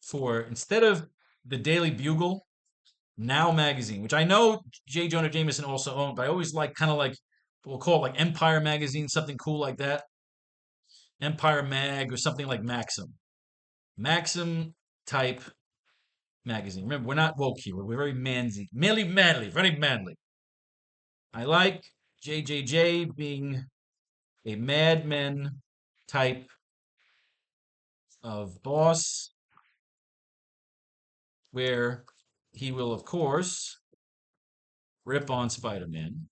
for, instead of the Daily Bugle, Now Magazine, which I know J. Jonah Jameson also owned, but I always like kind of like, we'll call it like Empire Magazine, something cool like that. Empire Mag or something like Maxim. Maxim type magazine. Remember, we're not woke here. We're very manly, very manly. I like JJJ being a madman type of boss where he will, of course, rip on Spider-Man.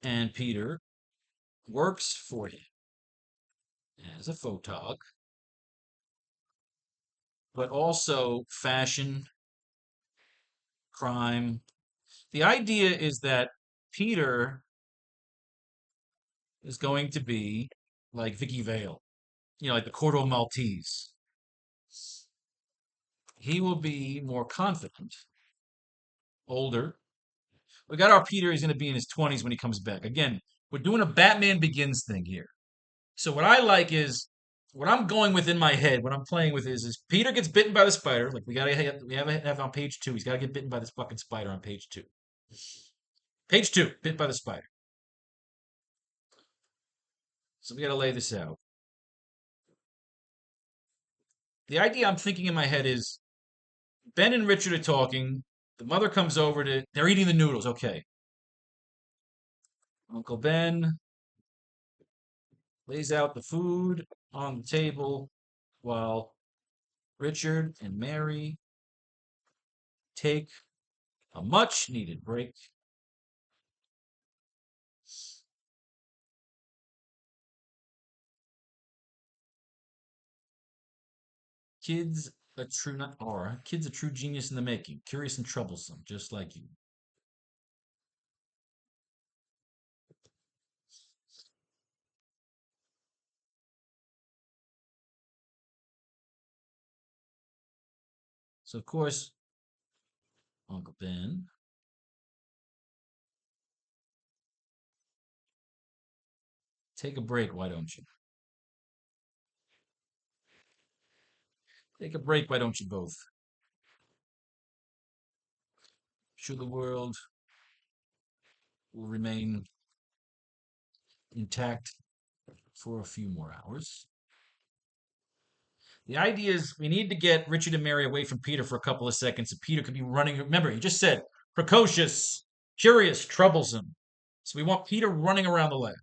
And Peter works for him as a photog, but also fashion, crime. The idea is that Peter is going to be like Vicky Vale, like the Cordo Maltese. He will be more confident, older. We got our Peter, he's going to be in his 20s when he comes back. Again, we're doing a Batman Begins thing here. So what I like is what I'm going with in my head, what I'm playing with is Peter gets bitten by the spider. Like we have on page 2. He's gotta get bitten by this fucking spider on page 2. Page 2, bit by the spider. So we gotta lay this out. The idea I'm thinking in my head is Ben and Richard are talking. The mother comes over to they're eating the noodles, okay. Uncle Ben lays out the food on the table while Richard and Mary take a much needed break. Kids a true not are kids a true genius in the making, curious and troublesome, just like you. So of course, Uncle Ben take a break, why don't you? Take a break, why don't you both? Sure the world will remain intact for a few more hours. The idea is we need to get Richard and Mary away from Peter for a couple of seconds, and Peter could be running. Remember, he just said precocious, curious, troublesome. So we want Peter running around the lab.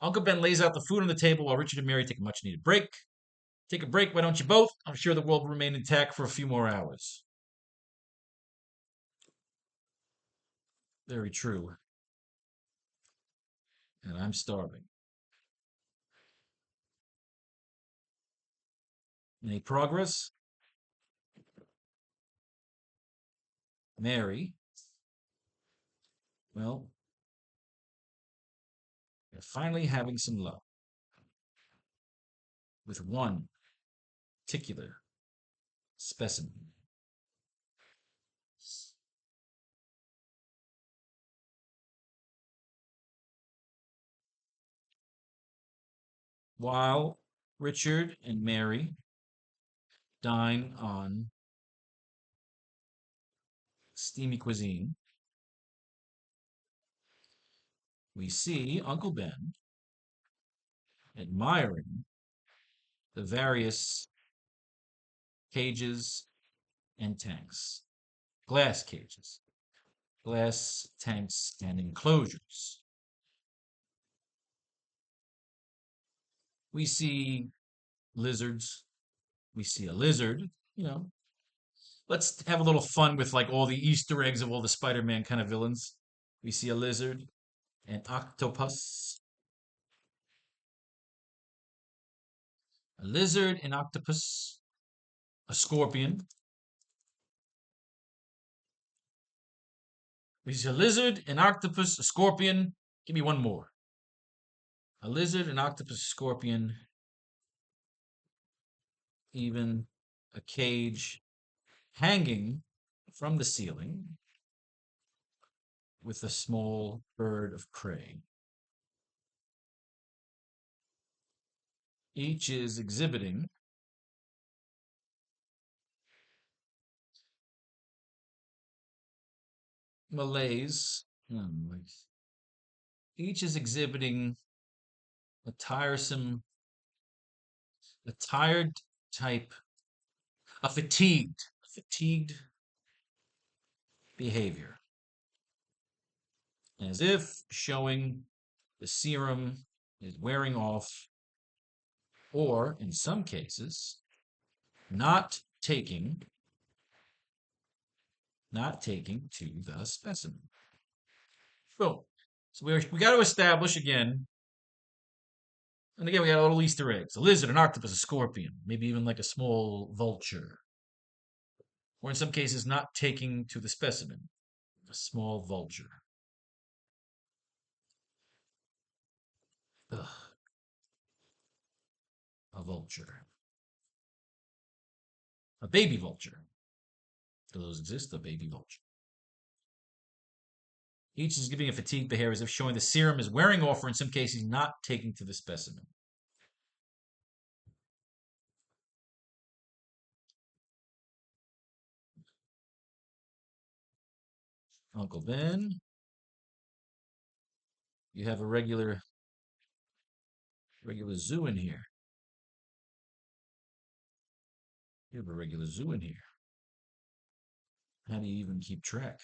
Uncle Ben lays out the food on the table while Richard and Mary take a much needed break. Take a break, why don't you both? I'm sure the world will remain intact for a few more hours. Very true. And I'm starving. Any progress? Mary. Well, we're finally having some luck with one particular specimen. While Richard and Mary dine on steamy cuisine, we see Uncle Ben admiring the various cages and tanks, glass cages, glass tanks, and enclosures. We see lizards. We see a lizard. You know, let's have a little fun with like all the Easter eggs of all the Spider-Man kind of villains. We see a lizard, an octopus, a lizard, an octopus, a scorpion. We see a lizard, an octopus, a scorpion. Give me one more. A lizard, an octopus, a scorpion, even a cage hanging from the ceiling with a small bird of prey. Each is exhibiting malaise. Each is exhibiting a tiresome, a tired type, fatigued behavior, as if showing the serum is wearing off, or in some cases, not taking to the specimen. Boom. So we got to establish again, and again we got a little Easter eggs: a lizard, an octopus, a scorpion, maybe even like a small vulture, or in some cases not taking to the specimen, a small vulture. Ugh, a vulture, a baby vulture. Do those exist? A baby vulture. Each is giving a fatigue behavior as if showing the serum is wearing off or in some cases not taking to the specimen. Uncle Ben, you have a regular zoo in here. You have a regular zoo in here. How do you even keep track?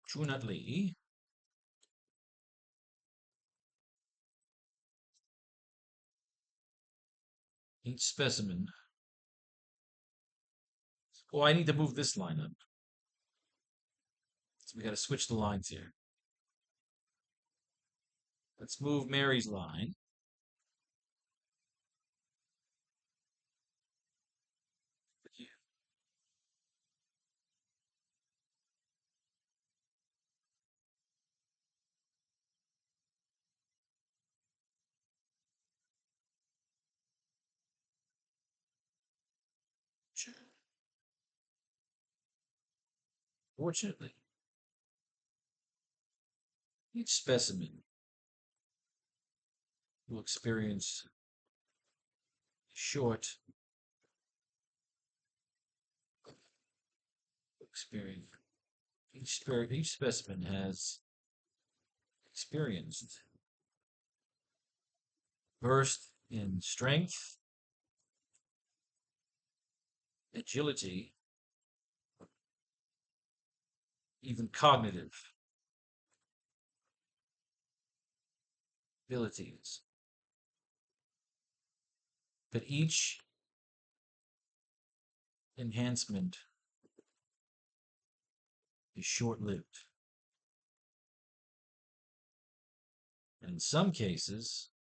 Fortunately, each specimen. Oh, I need to move this line up. So we got to switch the lines here. Let's move Mary's line. Fortunately, each specimen will experience short experience. Each specimen has experienced burst in strength, agility, even cognitive abilities. But each enhancement is short-lived. And in some cases,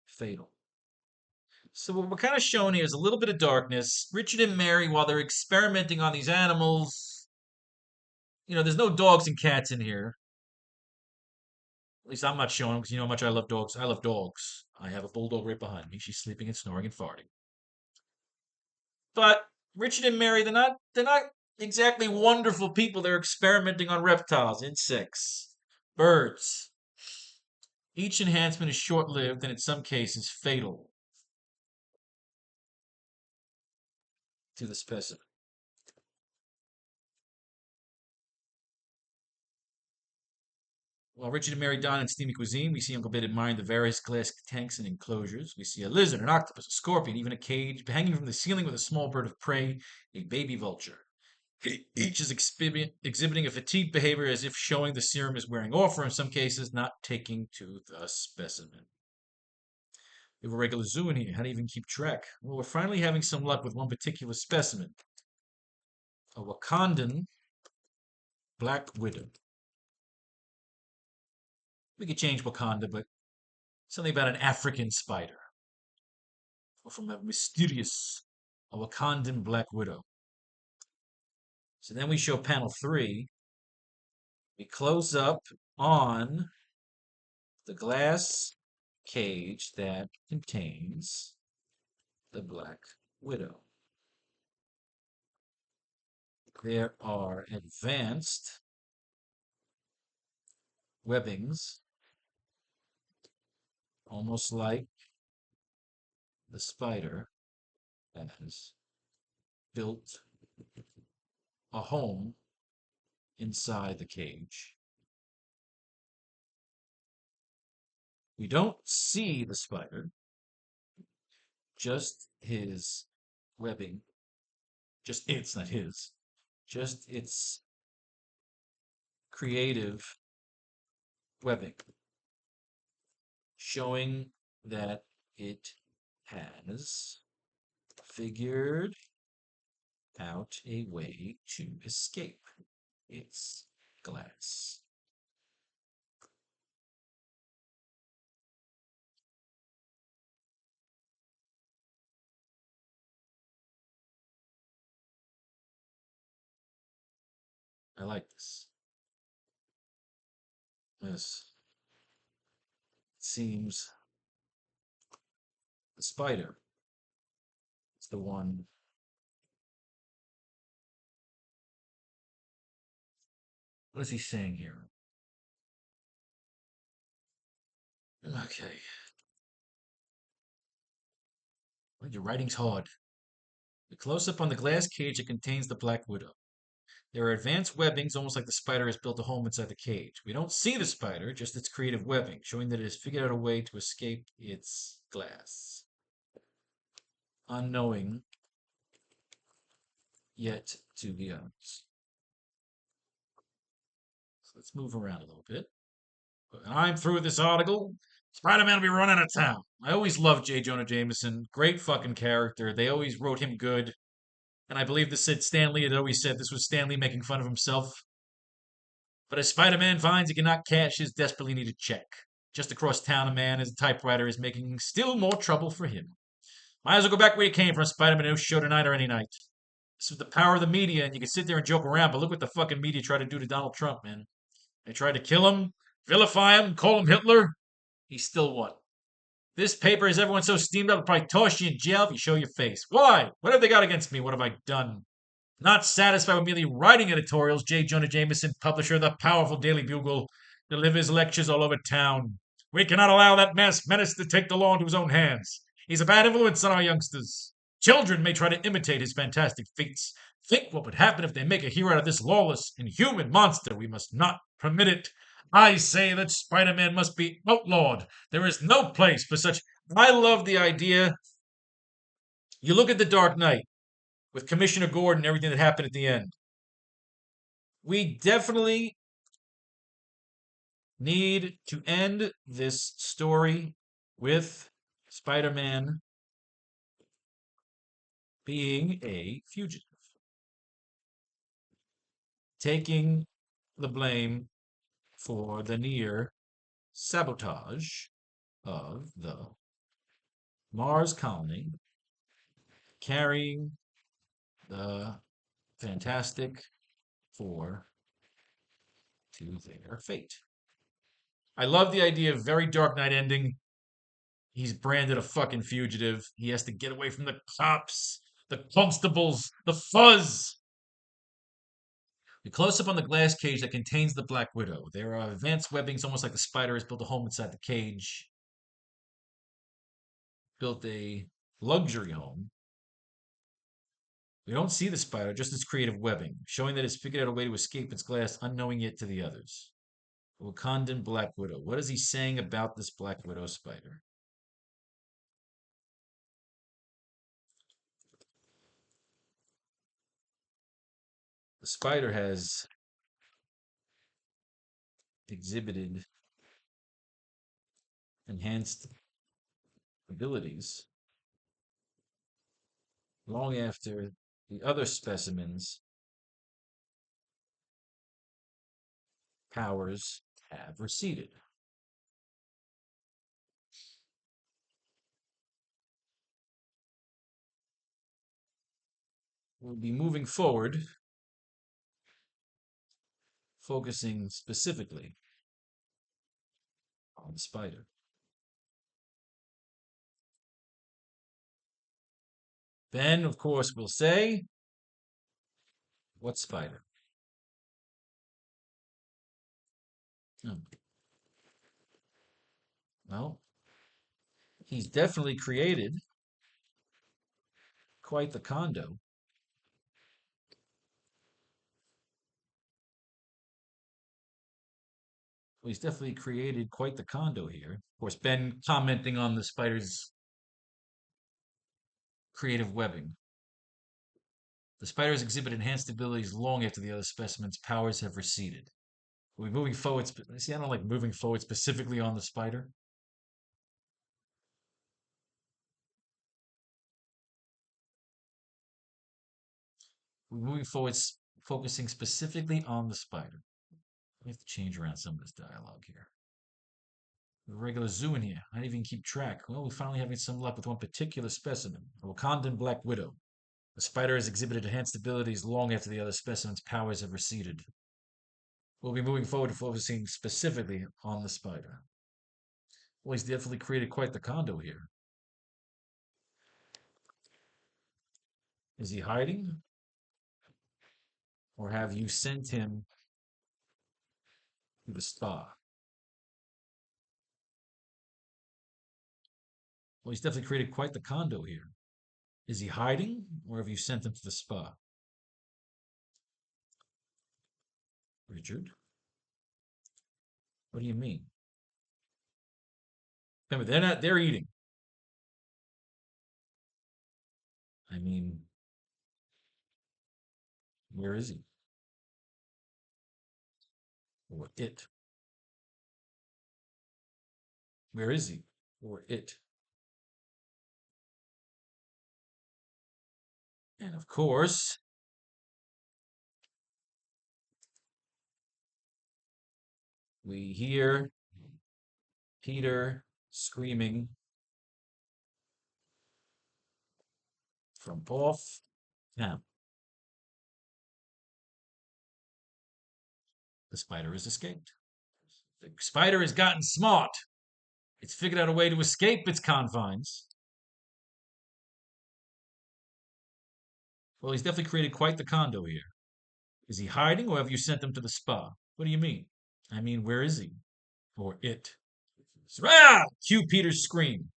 fatal. So what we're kind of showing here is a little bit of darkness. Richard and Mary, while they're experimenting on these animals, there's no dogs and cats in here. At least I'm not showing them because you know how much I love dogs. I love dogs. I have a bulldog right behind me. She's sleeping and snoring and farting. But Richard and Mary, they're not exactly wonderful people. They're experimenting on reptiles, insects, birds. Each enhancement is short-lived and in some cases fatal to the specimen. While Richard and Mary dine in steamy cuisine, we see Uncle Ben admiring the various glass tanks and enclosures. We see a lizard, an octopus, a scorpion, even a cage hanging from the ceiling with a small bird of prey, a baby vulture. Each is exhibiting a fatigued behavior as if showing the serum is wearing off, or in some cases, not taking to the specimen. We have a regular zoo in here. How do you even keep track? Well, we're finally having some luck with one particular specimen, a Wakandan black widow. We could change Wakanda, but something about an African spider, or from a Wakandan black widow. So then we show panel 3. We close up on the glass cage that contains the black widow. There are advanced webbings, almost like the spider has built a home inside the cage. We don't see the spider, just his webbing, not his, just its creative webbing, showing that it has figured out a way to escape its glass. I like this. This seems the spider is the one. What is he saying here? Okay. Well, your writing's hard. The close up on the glass cage that contains the Black Widow. There are advanced webbings, almost like the spider has built a home inside the cage. We don't see the spider, just its creative webbing, showing that it has figured out a way to escape its glass. Unknowing yet to the others. So let's move around a little bit. I'm through with this article. Spider-Man will be run out of town. I always loved J. Jonah Jameson. Great fucking character. They always wrote him good. And I believe this said Stanley had always said this was Stanley making fun of himself. But as Spider-Man finds he cannot cash his desperately needed check. Just across town, a man as a typewriter is making still more trouble for him. Might as well go back where you came from, Spider-Man. No show tonight or any night. This is the power of the media, and you can sit there and joke around, but look what the fucking media tried to do to Donald Trump, man. They tried to kill him, vilify him, call him Hitler. He still won. This paper has everyone so steamed up, it'll probably toss you in jail if you show your face. Why? What have they got against me? What have I done? Not satisfied with merely writing editorials, J. Jonah Jameson, publisher of the powerful Daily Bugle, delivers lectures all over town. We cannot allow that mass menace to take the law into his own hands. He's a bad influence on our youngsters. Children may try to imitate his fantastic feats. Think what would happen if they make a hero out of this lawless, inhuman monster. We must not permit it. I say that Spider-Man must be outlawed. There is no place for such. I love the idea. You look at The Dark Knight with Commissioner Gordon and everything that happened at the end. We definitely need to end this story with Spider-Man being a fugitive, taking the blame for the near sabotage of the Mars colony, carrying the Fantastic Four to their fate. I love the idea of very Dark Knight ending. He's branded a fucking fugitive. He has to get away from the cops, the constables, the fuzz. We close up on the glass cage that contains the Black Widow. There are advanced webbings, almost like the spider has built a home inside the cage. Built a luxury home. We don't see the spider, just its creative webbing, showing that it's figured out a way to escape its glass, unknowing it to the others. Wakandan Black Widow. What is he saying about this Black Widow spider? The spider has exhibited enhanced abilities long after the other specimens' powers have receded. We'll be moving forward, focusing specifically on the spider. Then, of course, we'll say, what spider? Hmm. Well, he's definitely created quite the condo. He's definitely created quite the condo here. Of course, Ben commenting on the spider's creative webbing. The spiders exhibit enhanced abilities long after the other specimen's powers have receded. Are we moving forward? See, I don't like moving forward specifically on the spider. We're moving forward, focusing specifically on the spider. We have to change around some of this dialogue here. The regular zoo in here. I didn't even keep track. Well, we're finally having some luck with one particular specimen, a Wakandan Black Widow. The spider has exhibited enhanced abilities long after the other specimen's powers have receded. We'll be moving forward to focusing specifically on the spider. Well, he's definitely created quite the condo here. Is he hiding? Or have you sent him to the spa? Well, he's definitely created quite the condo here. Is he hiding? Or have you sent him to the spa? Richard? What do you mean? Remember, they're eating. I mean, where is he? Or it? Where is he? Or it? And of course, we hear Peter screaming from off camp. The spider has escaped. The spider has gotten smart. It's figured out a way to escape its confines. Well, he's definitely created quite the condo here. Is he hiding or have you sent him to the spa? What do you mean? I mean, where is he? Or it? Ah! Cue Peter's scream.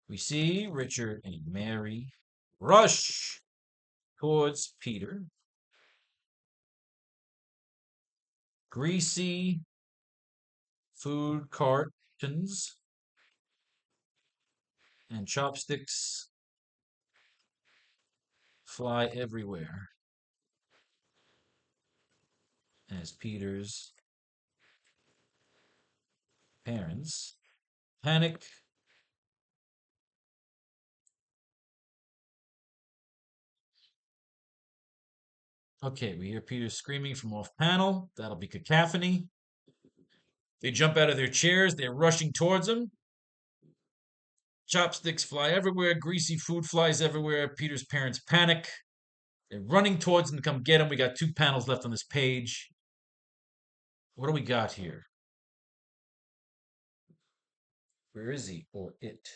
We see Richard and Mary rush towards Peter. Greasy food cartons and chopsticks fly everywhere as Peter's parents panic. Okay, we hear Peter screaming from off panel. That'll be cacophony. They jump out of their chairs. They're rushing towards him. Chopsticks fly everywhere. Greasy food flies everywhere. Peter's parents panic. They're running towards him to come get him. We got 2 panels left on this page. What do we got here? Where is he or it?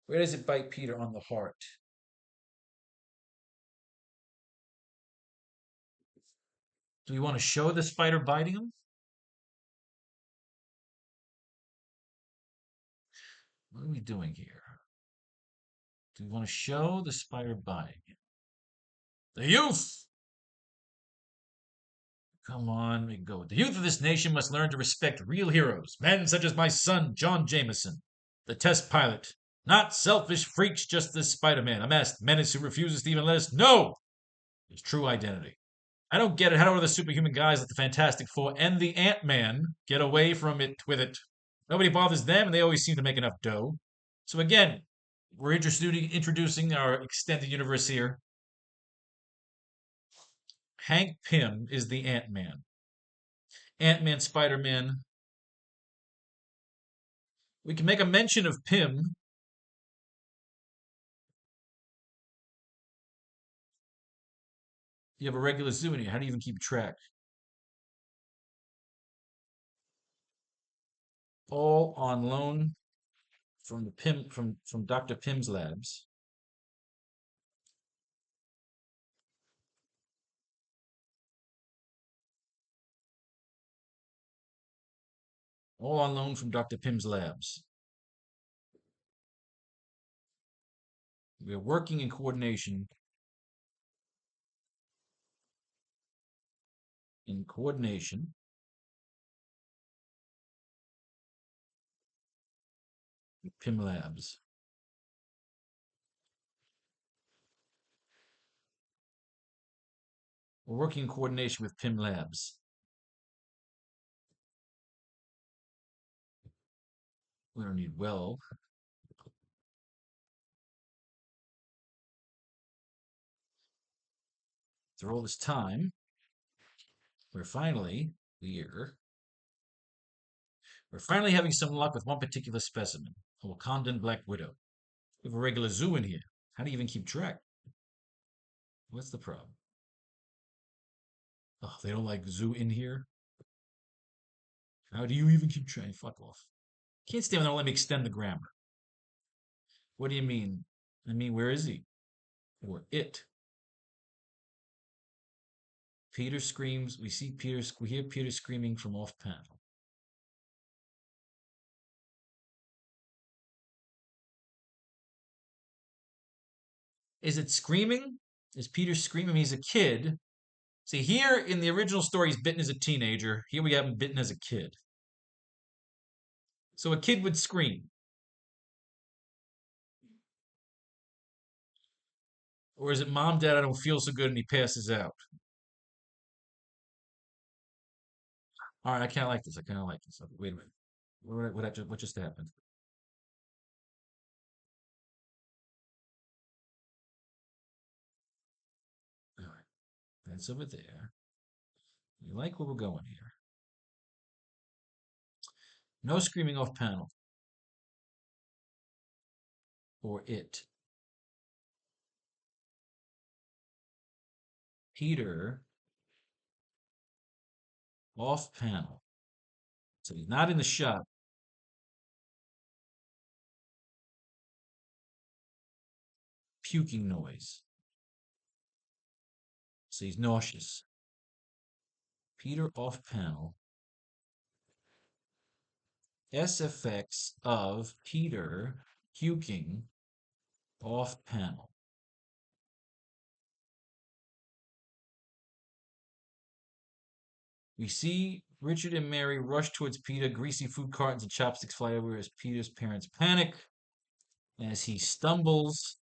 Where does it bite Peter on the heart? Do we want to show the spider biting him? What are we doing here? Do we want to show the spider biting him? The youth! Come on, we go. The youth of this nation must learn to respect real heroes, men such as my son, John Jameson, the test pilot. Not selfish freaks just this Spider-Man, a masked menace who refuses to even let us know his true identity. I don't get it. How do the superhuman guys like the Fantastic Four and the Ant-Man get away from it with it? Nobody bothers them, and they always seem to make enough dough. So again, we're introducing our extended universe here. Hank Pym is the Ant-Man. Ant-Man, Spider-Man. We can make a mention of Pym. You have a regular zoo in here. How do you even keep track? All on loan from the Pym from Dr. Pym's labs. All on loan from Dr. Pym's labs. We are working in coordination. In coordination with Pym Labs. We're working in coordination with Pym Labs. We don't need well. Through all this time, we're finally here. We're finally having some luck with one particular specimen, a Wakandan black widow. We have a regular zoo in here. How do you even keep track? What's the problem? Oh, they don't like zoo in here? How do you even keep track? Fuck off. Can't stand when they don't let me extend the grammar. What do you mean? I mean, where is he? Or it? Peter screams. We see Peter. We hear Peter screaming from off panel. Is it screaming? Is Peter screaming? He's a kid. See, here in the original story, he's bitten as a teenager. Here we have him bitten as a kid. So a kid would scream. Or is it mom, dad, I don't feel so good, and he passes out? All right, I can't like this. I kind of like this. Wait a minute. What just happened? All right, that's over there. You like where we're going here? No screaming off panel. Or it. Peter off panel. So he's not in the shot. Puking noise. So he's nauseous. Peter off panel. S effects of Peter puking off panel. We see Richard and Mary rush towards Peter. Greasy food cartons and chopsticks fly everywhere as Peter's parents panic. As he stumbles,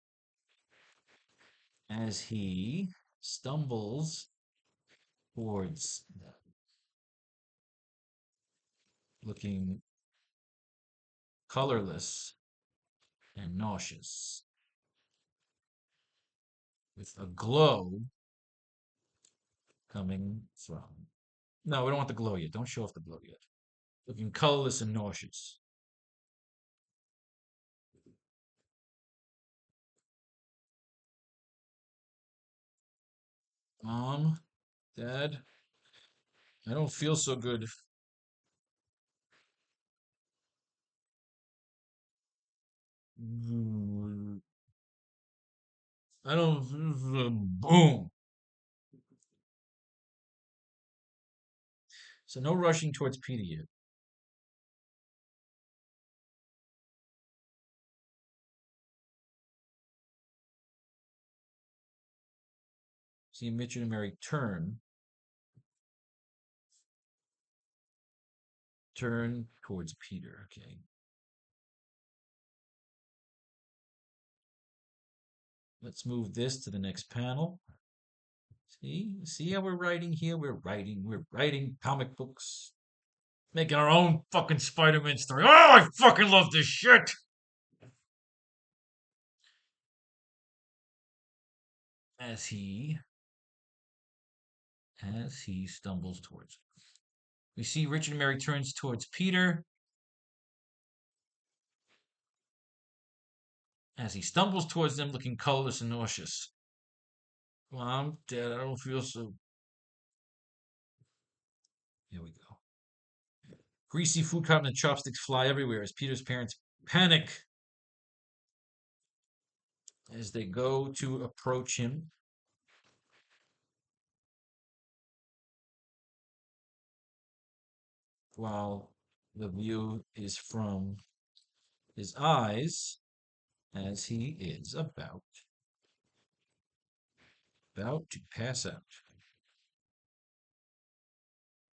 as he stumbles towards them, looking colorless and nauseous, with a glow coming from. No, we don't want the glow yet. Don't show off the glow yet. Looking colorless and nauseous. Mom, Dad, I don't feel so good. I don't. Boom. So no rushing towards Peter yet. See Mitchell and Mary turn towards Peter. Okay. Let's move this to the next panel. See how we're writing here? We're writing comic books. Making our own fucking Spider-Man story. Oh, I fucking love this shit! As he stumbles towards it. We see Richard and Mary turns towards Peter as he stumbles towards them looking colorless and nauseous. Mom, Dad, I don't feel so. Here we go. Greasy food carton and chopsticks fly everywhere as Peter's parents panic as they go to approach him. While the view is from his eyes as he is about to pass out.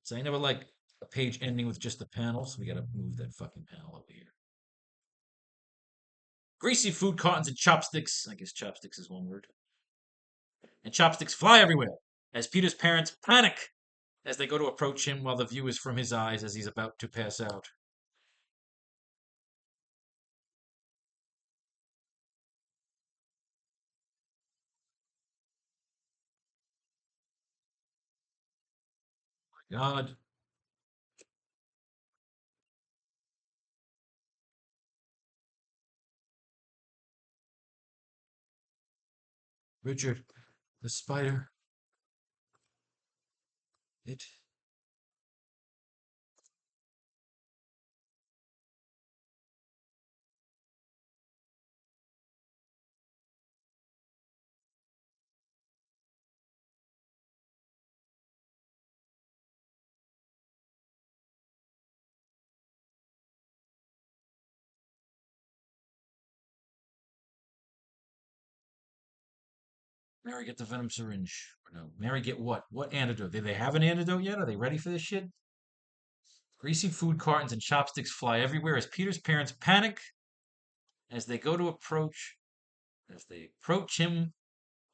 So I never like a page ending with just a panel, so we gotta move that fucking panel over here. Greasy food cartons and chopsticks. I guess chopsticks is one word. And chopsticks fly everywhere as Peter's parents panic as they go to approach him while the view is from his eyes as he's about to pass out. God. Richard, the spider. It. Mary, get the venom syringe. No, Mary, get what? What antidote? Do they have an antidote yet? Are they ready for this shit? Greasy food cartons and chopsticks fly everywhere as Peter's parents panic as they go to approach, as they approach him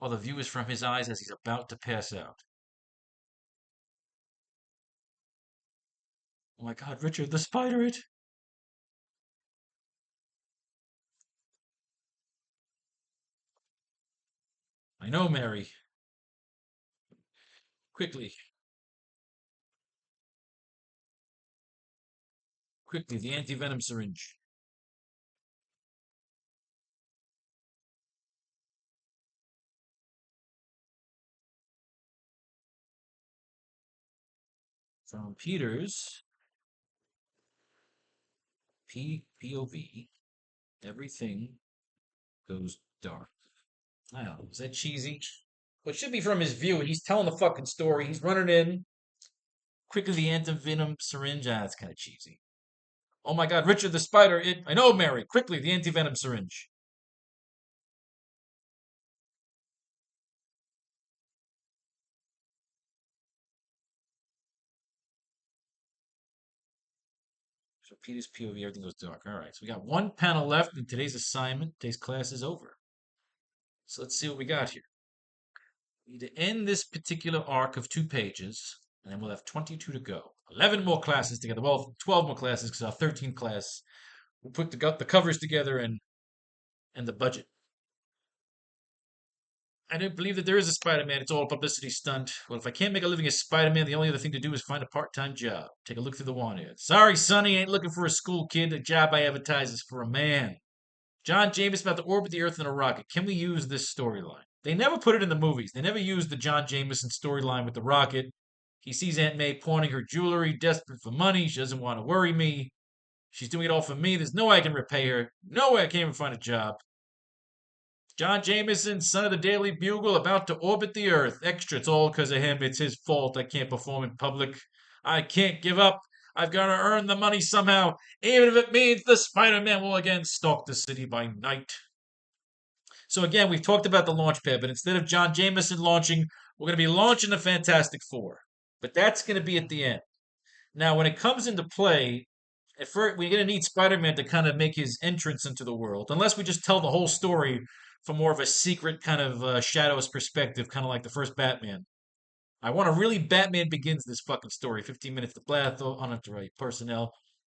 while the view is from his eyes as he's about to pass out. Oh my god, Richard, the spider it! I know, Mary. Quickly, quickly, the anti-venom syringe. From Peter's POV, everything goes dark. I don't know, is that cheesy? Well, it should be from his view, and he's telling the fucking story. He's running in. Quickly, the anti-venom syringe. Ah, that's kind of cheesy. Oh my god, Richard the spider, it. I know, Mary. Quickly, the anti-venom syringe. So Peter's POV, everything goes dark. All right, so we got one panel left in today's assignment. Today's class is over. So let's see what we got here. We need to end this particular arc of 2 pages, and then we'll have 22 to go. 11 more classes together. Well, 12 more classes because our 13th class. We'll put the covers together and the budget. I don't believe that there is a Spider-Man. It's all a publicity stunt. Well, if I can't make a living as Spider-Man, the only other thing to do is find a part-time job. Take a look through the want ad. Sorry, Sonny, ain't looking for a school kid. The job I advertise is for a man. John Jameson about to orbit the Earth in a rocket. Can we use this storyline? They never put it in the movies. They never used the John Jameson storyline with the rocket. He sees Aunt May pawning her jewelry, desperate for money. She doesn't want to worry me. She's doing it all for me. There's no way I can repay her. No way I can't even find a job. John Jameson, son of the Daily Bugle, about to orbit the Earth. Extra, it's all because of him. It's his fault. I can't perform in public. I can't give up. I've got to earn the money somehow, even if it means the Spider-Man will again stalk the city by night. So again, we've talked about the launch pad, but instead of John Jameson launching, we're going to be launching the Fantastic Four. But that's going to be at the end. Now, when it comes into play, at first, we're going to need Spider-Man to kind of make his entrance into the world, unless we just tell the whole story from more of a secret kind of shadows perspective, kind of like the first Batman. I want to really Batman Begins this fucking story. 15 minutes to Blatho, unauthorized personnel.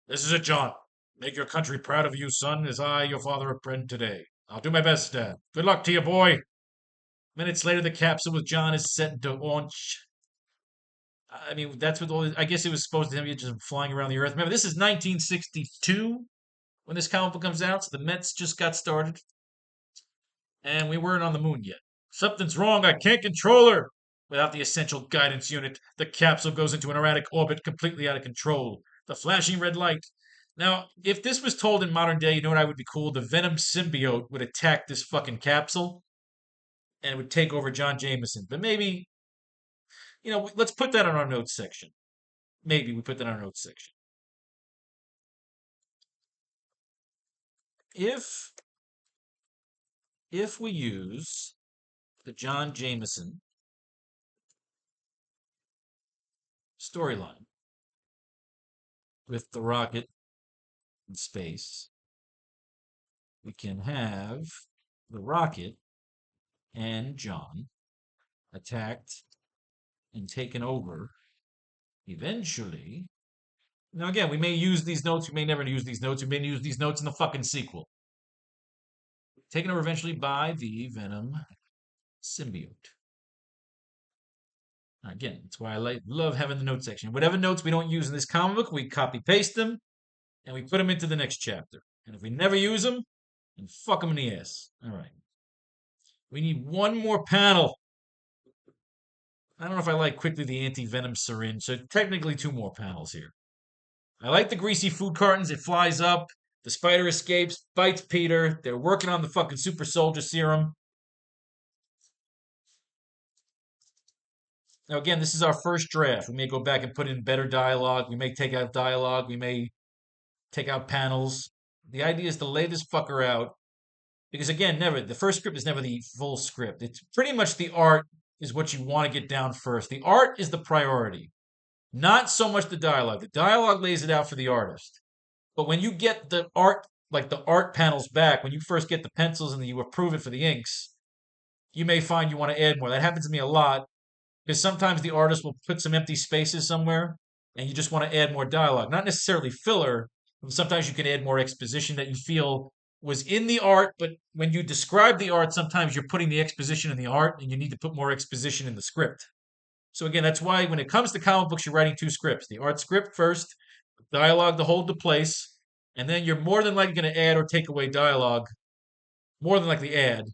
This is it, John. Make your country proud of you, son, as I, your father, apprend today. I'll do my best, Dad. Good luck to you, boy. Minutes later, the capsule with John is set into launch. I mean, that's what all. I guess it was supposed to be just flying around the Earth. Remember, this is 1962 when this comic book comes out, so the Mets just got started, and we weren't on the moon yet. Something's wrong. I can't control her. Without the essential guidance unit, the capsule goes into an erratic orbit, completely out of control. The flashing red light. Now, if this was told in modern day, you know what I would be cool? The Venom symbiote would attack this fucking capsule and it would take over John Jameson. But maybe, let's put that on our notes section. Maybe we put that on our notes section. If we use the John Jameson storyline with the rocket in space, we can have the rocket and John attacked and taken over eventually. Now, again, we may use these notes, we may never use these notes, we may use these notes in the fucking sequel. Taken over eventually by the Venom symbiote. Again, that's why I love having the note section. Whatever notes we don't use in this comic book, we copy paste them and we put them into the next chapter. And if we never use them, then fuck them in the ass. All right. We need one more panel. I don't know if I like quickly the anti-venom syringe, so technically two more panels here. I like the greasy food cartons. It flies up. The spider escapes, bites Peter. They're working on the fucking super soldier serum. Now, again, this is our first draft. We may go back and put in better dialogue. We may take out dialogue. We may take out panels. The idea is to lay this fucker out because, again, never the first script is never the full script. It's pretty much the art is what you want to get down first. The art is the priority, not so much the dialogue. The dialogue lays it out for the artist. But when you get the art, like the art panels back, when you first get the pencils and you approve it for the inks, you may find you want to add more. That happens to me a lot because sometimes the artist will put some empty spaces somewhere and you just want to add more dialogue. Not necessarily filler. Sometimes you can add more exposition that you feel was in the art, but when you describe the art, sometimes you're putting the exposition in the art and you need to put more exposition in the script. So again, that's why when it comes to comic books, you're writing two scripts. The art script first, dialogue to hold the place, and then you're more than likely going to add or take away dialogue, more than likely add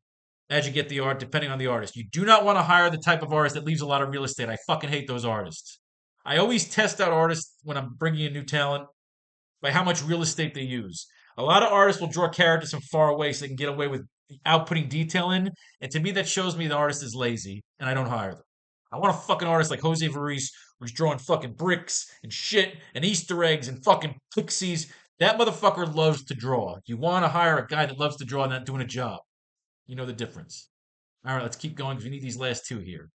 as you get the art, depending on the artist. You do not want to hire the type of artist that leaves a lot of real estate. I fucking hate those artists. I always test out artists when I'm bringing in new talent by how much real estate they use. A lot of artists will draw characters from far away so they can get away with outputting detail in, and to me that shows me the artist is lazy, and I don't hire them. I want a fucking artist like Jose Variz, who's drawing fucking bricks and shit and Easter eggs and fucking pixies. That motherfucker loves to draw. You want to hire a guy that loves to draw and not doing a job. You know the difference. All right, let's keep going because we need these last two here.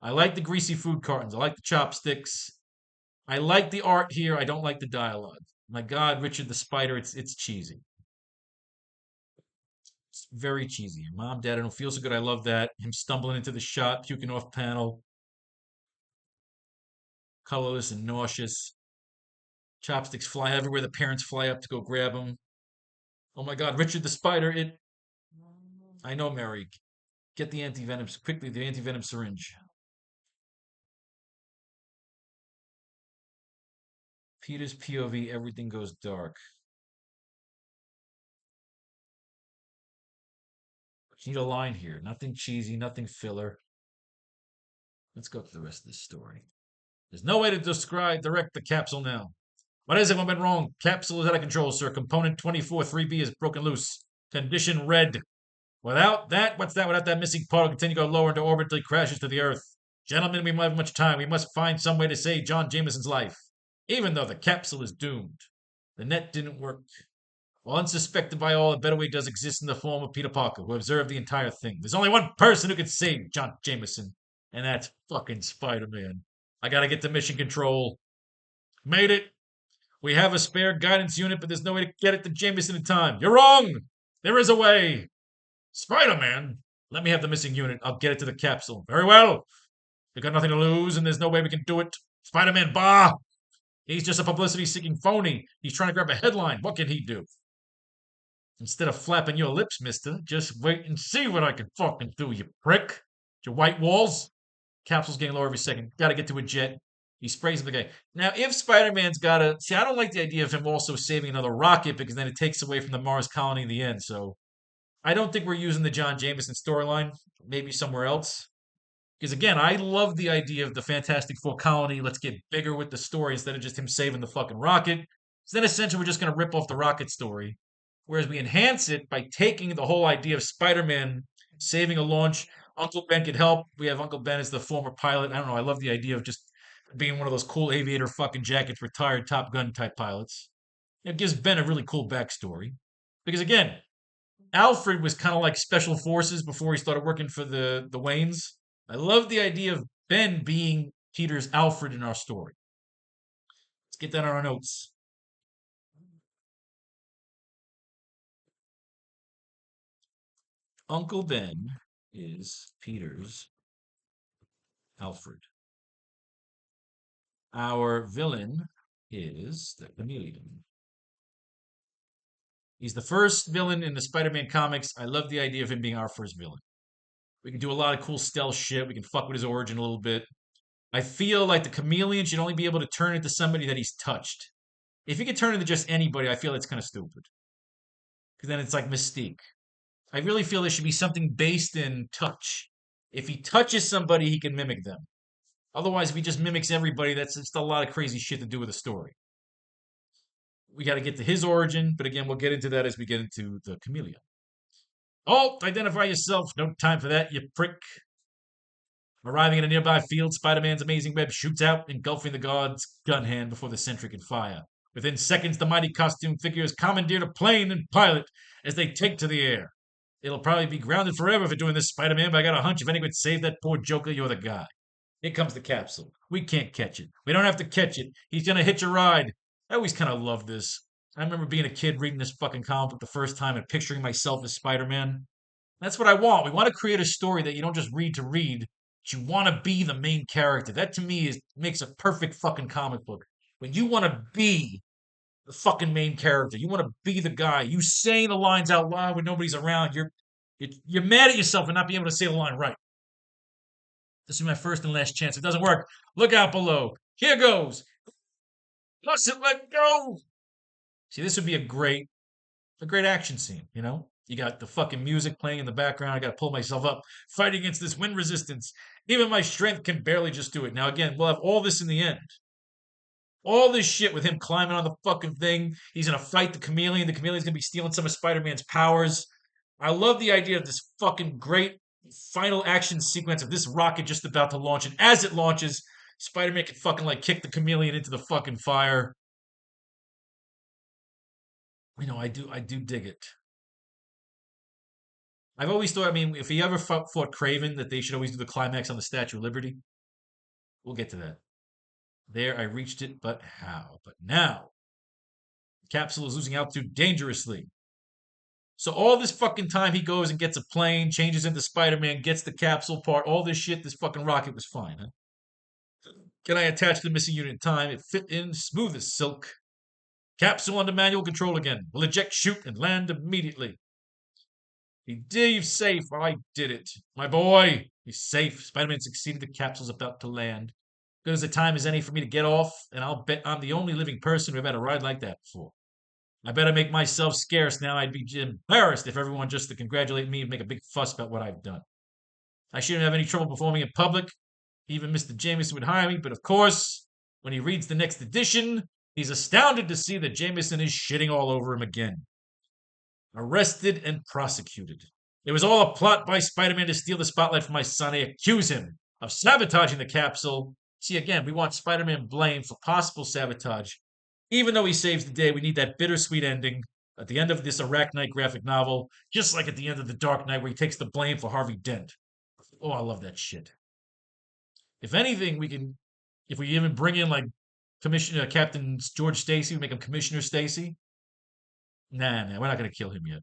I like the greasy food cartons. I like the chopsticks. I like the art here. I don't like the dialogue. My God, Richard the Spider, it's cheesy. It's very cheesy. Mom, Dad, I don't feel so good. I love that. Him stumbling into the shot, puking off panel, colorless and nauseous. Chopsticks fly everywhere. The parents fly up to go grab him. Oh my God, Richard the Spider, it. I know, Mary. Get the anti-venom quickly, the anti-venom syringe. Peter's POV, everything goes dark. You need a line here. Nothing cheesy, nothing filler. Let's go to the rest of this story. There's no way to direct the capsule now. What is it? What went wrong? Capsule is out of control, sir. Component 24 3B is broken loose. Condition red. Without that, what's that? Without that missing part, will continue to go lower into orbit until he crashes to the Earth. Gentlemen, we don't have much time. We must find some way to save John Jameson's life, even though the capsule is doomed. The net didn't work. While unsuspected by all, a better way does exist in the form of Peter Parker, who observed the entire thing. There's only one person who can save John Jameson, and that's fucking Spider-Man. I gotta get to mission control. Made it. We have a spare guidance unit, but there's no way to get it to Jameson in time. You're wrong! There is a way! Spider-Man? Let me have the missing unit. I'll get it to the capsule. Very well. We've got nothing to lose, and there's no way we can do it. Spider-Man, bah! He's just a publicity-seeking phony. He's trying to grab a headline. What can he do? Instead of flapping your lips, mister, just wait and see what I can fucking do, you prick. Your white walls. Capsule's getting lower every second. Gotta get to a jet. He sprays the guy. Now, if Spider-Man's gotta... See, I don't like the idea of him also saving another rocket because then it takes away from the Mars colony in the end, so... I don't think we're using the John Jameson storyline. Maybe somewhere else. Because again, I love the idea of the Fantastic Four colony. Let's get bigger with the story instead of just him saving the fucking rocket. So then essentially we're just going to rip off the rocket story. Whereas we enhance it by taking the whole idea of Spider-Man saving a launch. Uncle Ben could help. We have Uncle Ben as the former pilot. I don't know. I love the idea of just being one of those cool aviator fucking jackets, retired Top Gun type pilots. It gives Ben a really cool backstory. Because again, Alfred was kind of like special forces before he started working for the Waynes. I love the idea of Ben being Peter's Alfred in our story. Let's get that on our notes. Uncle Ben is Peter's Alfred. Our villain is the Chameleon. He's the first villain in the Spider-Man comics. I love the idea of him being our first villain. We can do a lot of cool stealth shit. We can fuck with his origin a little bit. I feel like the Chameleon should only be able to turn into somebody that he's touched. If he could turn into just anybody, I feel it's kind of stupid. Because then it's like Mystique. I really feel there should be something based in touch. If he touches somebody, he can mimic them. Otherwise, if he just mimics everybody, that's just a lot of crazy shit to do with a story. We got to get to his origin, but again, we'll get into that as we get into the chameleon. Oh, identify yourself. No time for that, you prick. Arriving in a nearby field, Spider Man's amazing web shoots out, engulfing the guard's gun hand before the sentry can fire. Within seconds, the mighty costume figures commandeer a plane and pilot as they take to the air. It'll probably be grounded forever for doing this, Spider Man, but I got a hunch if anyone could save that poor Joker, you're the guy. Here comes the capsule. We can't catch it. We don't have to catch it. He's gonna hitch a ride. I always kind of loved this. I remember being a kid reading this fucking comic book the first time and picturing myself as Spider Man. That's what I want. We want to create a story that you don't just read to read, but you want to be the main character. That to me is makes a perfect fucking comic book. When you want to be the fucking main character, you want to be the guy. You saying the lines out loud when nobody's around. You're mad at yourself for not being able to say the line right. This is my first and last chance. If it doesn't work, look out below. Here goes. Mustn't let go. See, this would be a great action scene, you know? You got the fucking music playing in the background. I got to pull myself up, fighting against this wind resistance. Even my strength can barely just do it. Now, again, we'll have all this in the end. All this shit with him climbing on the fucking thing. He's going to fight the chameleon. The chameleon's going to be stealing some of Spider Man's powers. I love the idea of this fucking great final action sequence of this rocket just about to launch. And as it launches, Spider Man can fucking like kick the chameleon into the fucking fire. I do dig it. I've always thought, I mean, if he ever fought Craven, that they should always do the climax on the Statue of Liberty. We'll get to that. There, I reached it, but how? But now, the capsule is losing altitude dangerously. So all this fucking time he goes and gets a plane, changes into Spider-Man, gets the capsule part, all this shit, this fucking rocket was fine, huh? Can I attach the missing unit in time? It fit in smooth as silk. Capsule under manual control again. Will eject, shoot, and land immediately. He's safe. I did it. My boy, he's safe. Spider-Man succeeded. The capsule's about to land. Good as the time as any for me to get off, and I'll bet I'm the only living person who ever had a ride like that before. I better make myself scarce now. I'd be embarrassed if everyone just to congratulate me and make a big fuss about what I've done. I shouldn't have any trouble performing in public. Even Mr. Jameson would hire me, but of course, when he reads the next edition, he's astounded to see that Jameson is shitting all over him again. Arrested and prosecuted. It was all a plot by Spider-Man to steal the spotlight from my son. I accuse him of sabotaging the capsule. See, again, we want Spider-Man blamed for possible sabotage. Even though he saves the day, we need that bittersweet ending at the end of this AracKnight graphic novel, just like at the end of The Dark Knight, where he takes the blame for Harvey Dent. Oh, I love that shit. If anything, if we even bring in like Commissioner Captain George Stacy, we make him Commissioner Stacy. Nah, we're not gonna kill him yet.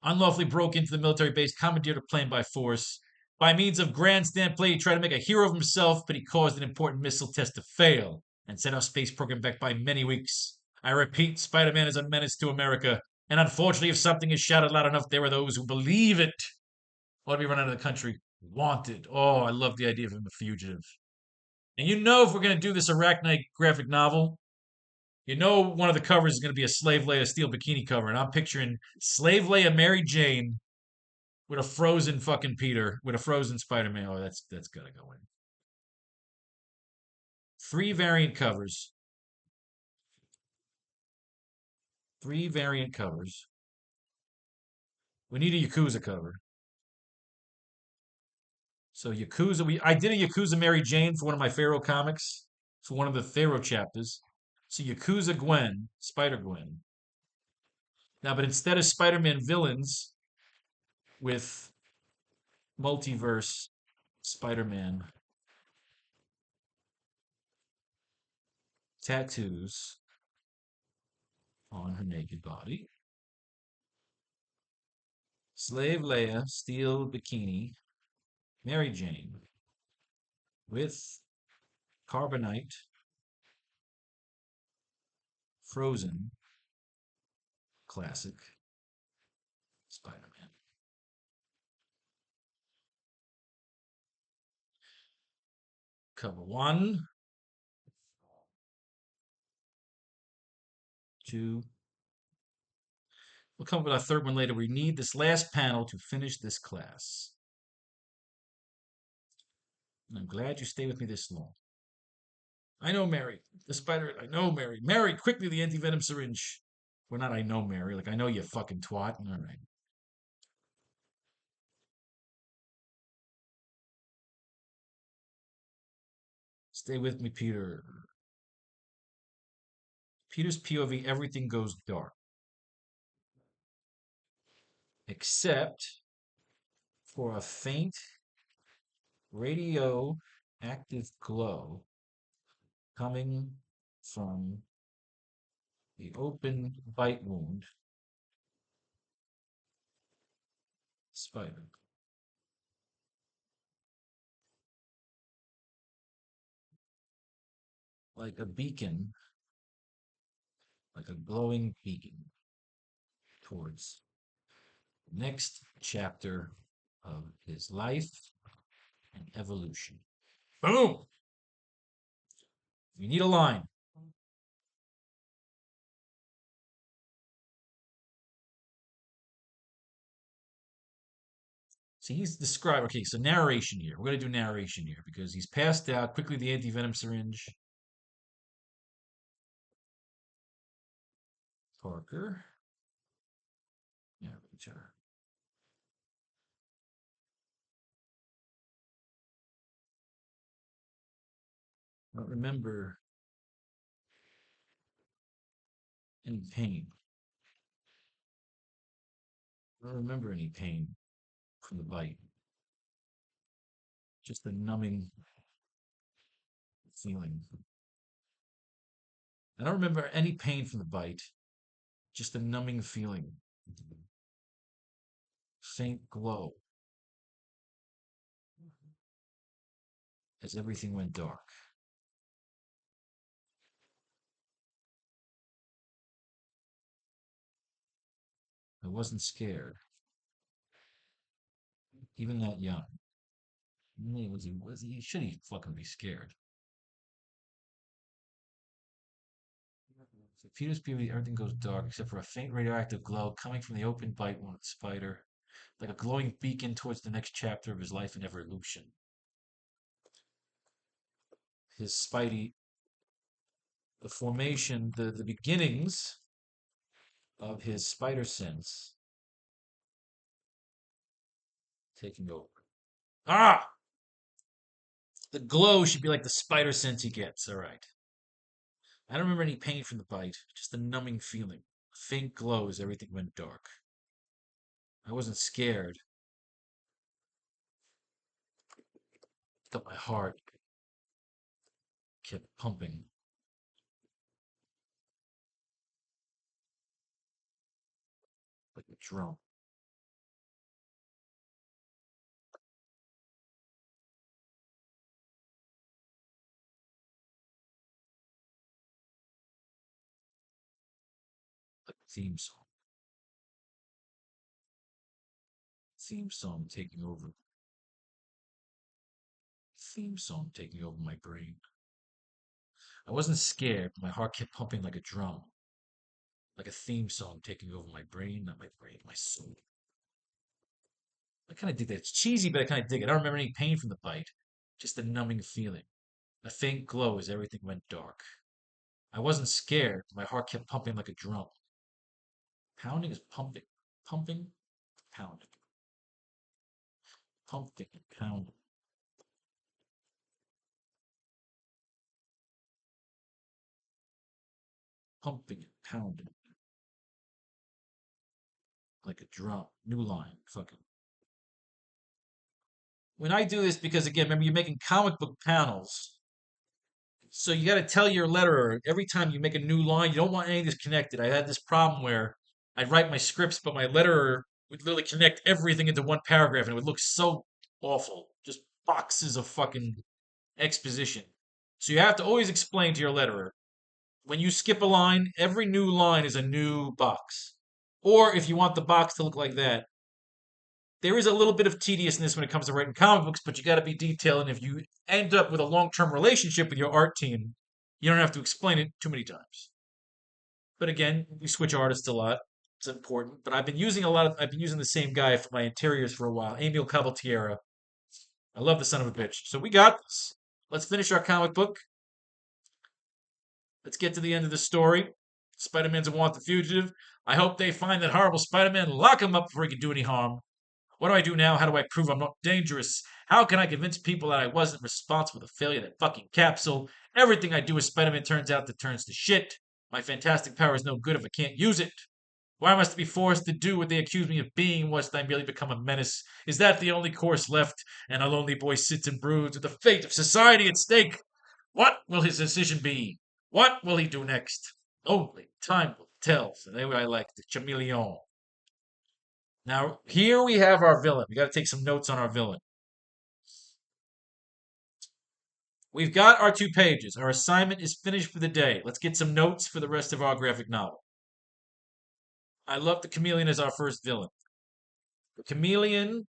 Unlawfully broke into the military base, commandeered a plane by force. By means of grandstand play, he tried to make a hero of himself, but he caused an important missile test to fail and set our space program back by many weeks. I repeat, Spider Man is a menace to America, and unfortunately, if something is shouted loud enough, there are those who believe it. Ought to be run out of the country. Wanted. Oh, I love the idea of him a fugitive. And you know, if we're going to do this AracKnight graphic novel, you know, one of the covers is going to be a Slave Leia steel bikini cover, and I'm picturing Slave Leia Mary Jane with a frozen fucking Peter, with a frozen Spider-Man. Oh, that's gotta go in. 3 variant covers. 3 variant covers. We need a Yakuza cover. So Yakuza, I did a Yakuza Mary Jane for one of my Faro comics, for one of the Faro chapters. So Yakuza Gwen, Spider Gwen. Now, but instead of Spider-Man villains with multiverse Spider-Man tattoos on her naked body. Slave Leia, steel bikini, Mary Jane, with carbonite, frozen, classic Spider-Man. Cover 1, 2, We'll come up with our third one later. We need this last panel to finish this class. And I'm glad you stay with me this long. I know, Mary. The spider. I know, Mary. Mary, quickly, the anti-venom syringe. Well, not I know, Mary. Like, I know you fucking twat. All right. Stay with me, Peter. Peter's POV, everything goes dark. Except for a faint radioactive glow coming from the open bite wound spider. Like a beacon, like a glowing beacon towards the next chapter of his life and evolution. Boom! You need a line. So he's described, okay, so narration here. We're going to do narration here because he's passed out. Quickly, the anti-venom syringe. Parker. Narrator. I don't remember any pain. I don't remember any pain from the bite. Just the numbing feeling. I don't remember any pain from the bite. Just the numbing feeling. Faint glow as everything went dark. I wasn't scared. Even that young. Should he fucking be scared? So Peter's POV, everything goes dark except for a faint radioactive glow coming from the open bite wound spider, like a glowing beacon towards the next chapter of his life and evolution. His Spidey, the formation, the beginnings of his spider sense taking over. Ah! The glow should be like the spider sense he gets. All right. I don't remember any pain from the bite, just a numbing feeling. A faint glow as everything went dark. I wasn't scared, but my heart kept pumping like a drum. Like a theme song. Theme song taking over. Theme song taking over my brain. I wasn't scared, but my heart kept pumping like a drum. Like a theme song taking over my brain, not my brain, my soul. I kind of dig that. It's cheesy, but I kind of dig it. I don't remember any pain from the bite, just a numbing feeling. A faint glow as everything went dark. I wasn't scared. My heart kept pumping like a drum. Pounding is pumping. Pumping, pounding. Pumping, pounding. Pumping, pounding. Like a drum. New line. Fucking. When I do this, because again, remember, you're making comic book panels. So you got to tell your letterer every time you make a new line, you don't want any of this connected. I had this problem where I'd write my scripts, but my letterer would literally connect everything into one paragraph, and it would look so awful. Just boxes of fucking exposition. So you have to always explain to your letterer when you skip a line, every new line is a new box. Or if you want the box to look like that, there is a little bit of tediousness when it comes to writing comic books, but you got to be detailed. And if you end up with a long term relationship with your art team, you don't have to explain it too many times. But again, we switch artists a lot. It's important, but I've been using the same guy for my interiors for a while. Emil Cabaltiera. I love the son of a bitch. So we got this. Let's finish our comic book. Let's get to the end of the story. Spider-Man's a wanted fugitive. I hope they find that horrible Spider-Man, lock him up before he can do any harm. What do I do now? How do I prove I'm not dangerous? How can I convince people that I wasn't responsible for the failure of that fucking capsule? Everything I do as Spider-Man turns out that turns to shit. My fantastic power is no good if I can't use it. Why must I be forced to do what they accuse me of being? Must I merely become a menace? Is that the only course left? And a lonely boy sits and broods with the fate of society at stake. What will his decision be? What will he do next? Only time will tell. So there I like the chameleon. Now, here we have our villain. We got to take some notes on our villain. We've got our 2 pages. Our assignment is finished for the day. Let's get some notes for the rest of our graphic novel. I love the chameleon as our first villain. The chameleon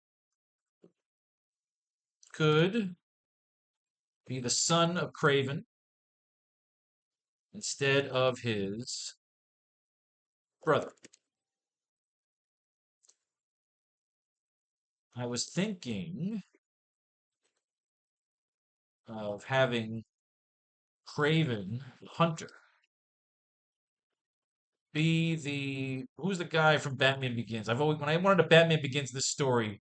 could be the son of Craven instead of his brother. I was thinking of having Craven Hunter be who's the guy from Batman Begins? When I wanted a Batman Begins this story,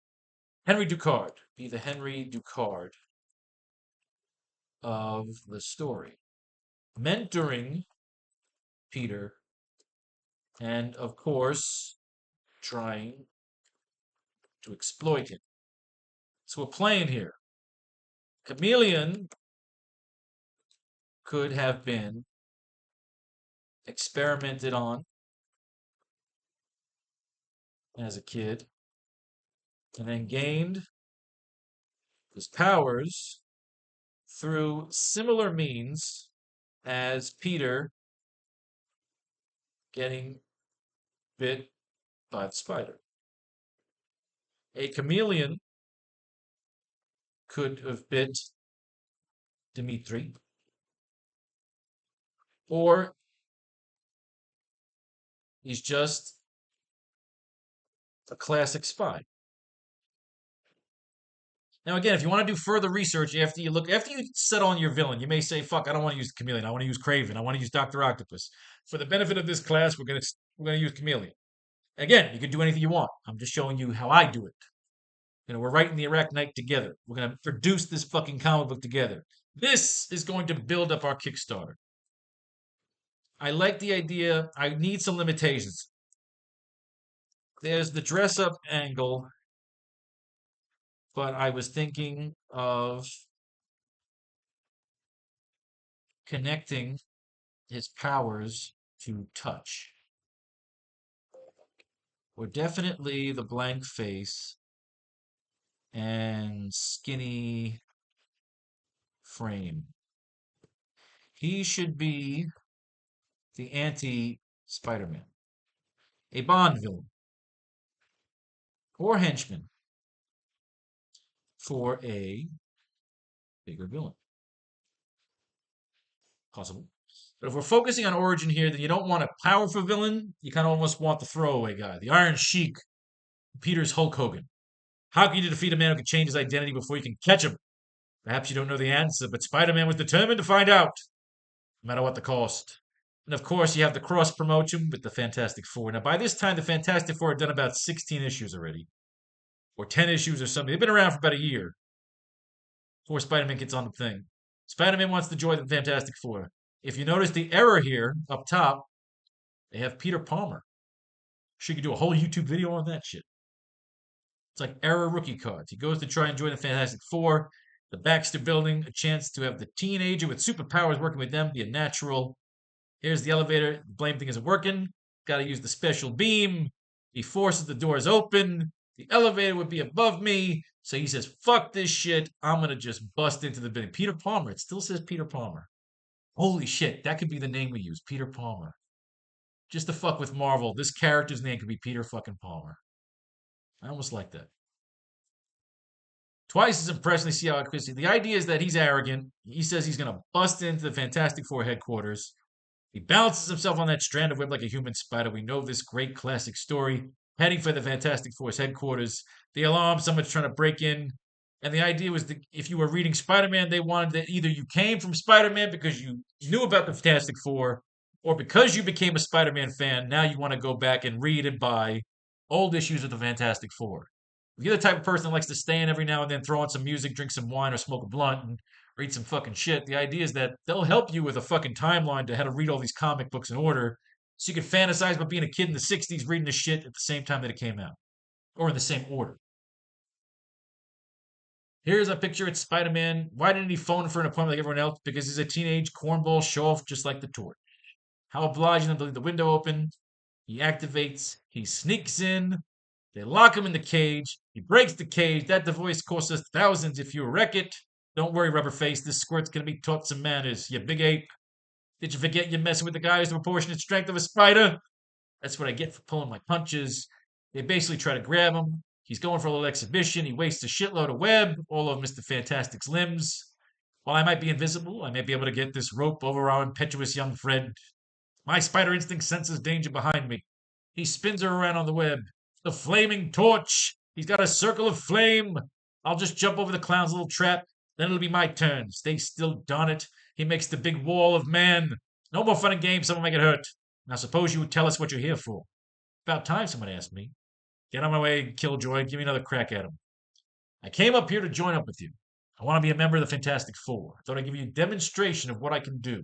Henry Ducard be the Henry Ducard of the story, mentoring Peter, and of course trying to exploit him. So we're playing here. Chameleon could have been experimented on as a kid and then gained his powers through similar means as Peter getting bit by the spider. A chameleon could have bit Dimitri, or he's just a classic spy. Now, again, if you want to do further research after you settle on your villain, you may say, "Fuck, I don't want to use the chameleon. I want to use Craven. I want to use Doctor Octopus." For the benefit of this class, we're gonna use chameleon. Again, you can do anything you want. I'm just showing you how I do it. We're writing the AracKnight together. We're gonna produce this fucking comic book together. This is going to build up our Kickstarter. I like the idea. I need some limitations. There's the dress up angle, but I was thinking of connecting his powers to touch. Or definitely the blank face and skinny frame. He should be the anti Spider-Man, a Bond villain, or henchman for a bigger villain. Possible. But if we're focusing on origin here, then you don't want a powerful villain. You kind of almost want the throwaway guy, the Iron Sheik, Peter's Hulk Hogan. How can you defeat a man who can change his identity before you can catch him? Perhaps you don't know the answer, but Spider-Man was determined to find out, no matter what the cost. And of course, you have the cross promotion with the Fantastic Four. Now, by this time, the Fantastic Four have done about 16 issues already, or 10 issues or something. They've been around for about a year before Spider-Man gets on the thing. Spider-Man wants to join the Fantastic Four. If you notice the error here up top, they have Peter Palmer. She could do a whole YouTube video on that shit. It's like error rookie cards. He goes to try and join the Fantastic Four. The Baxter Building, a chance to have the teenager with superpowers working with them be a natural. Here's the elevator. The blame thing isn't working. Got to use the special beam. He forces the doors open. The elevator would be above me. So he says, fuck this shit. I'm going to just bust into the building. Peter Palmer. It still says Peter Palmer. Holy shit. That could be the name we use. Peter Palmer. Just to fuck with Marvel, this character's name could be Peter fucking Palmer. I almost like that. Twice as impressively see how Christie. The idea is that he's arrogant. He says he's going to bust into the Fantastic Four headquarters. He balances himself on that strand of web like a human spider. We know this great classic story. Heading for the Fantastic Four's headquarters. The alarm, someone's trying to break in. And the idea was that if you were reading Spider Man, they wanted that either you came from Spider Man because you knew about the Fantastic Four, or because you became a Spider Man fan, now you want to go back and read and buy old issues of the Fantastic Four. If you're the type of person that likes to stay in every now and then, throw on some music, drink some wine, or smoke a blunt, and read some fucking shit. The idea is that they'll help you with a fucking timeline to how to read all these comic books in order so you can fantasize about being a kid in the 60s reading the shit at the same time that it came out or in the same order. Here's a picture. It's Spider Man. Why didn't he phone for an appointment like everyone else? Because he's a teenage cornball show off just like the Torch. How obliging them to leave the window open. He activates. He sneaks in. They lock him in the cage. He breaks the cage. That device costs us thousands if you wreck it. Don't worry, Rubberface. This squirt's gonna be taught some manners, you big ape. Did you forget you're messing with the guy who's the proportionate strength of a spider? That's what I get for pulling my punches. They basically try to grab him. He's going for a little exhibition. He wastes a shitload of web all over Mr. Fantastic's limbs. While I might be invisible, I may be able to get this rope over our impetuous young friend. My spider instinct senses danger behind me. He spins her around on the web. The flaming torch. He's got a circle of flame. I'll just jump over the clown's little trap. Then it'll be my turn. Stay still, darn it. He makes the big wall of man. No more fun and games. Someone may get hurt. Now suppose you would tell us what you're here for. About time, someone asked me. Get on my way, Killjoy. Give me another crack at him. I came up here to join up with you. I want to be a member of the Fantastic Four. I thought I'd give you a demonstration of what I can do.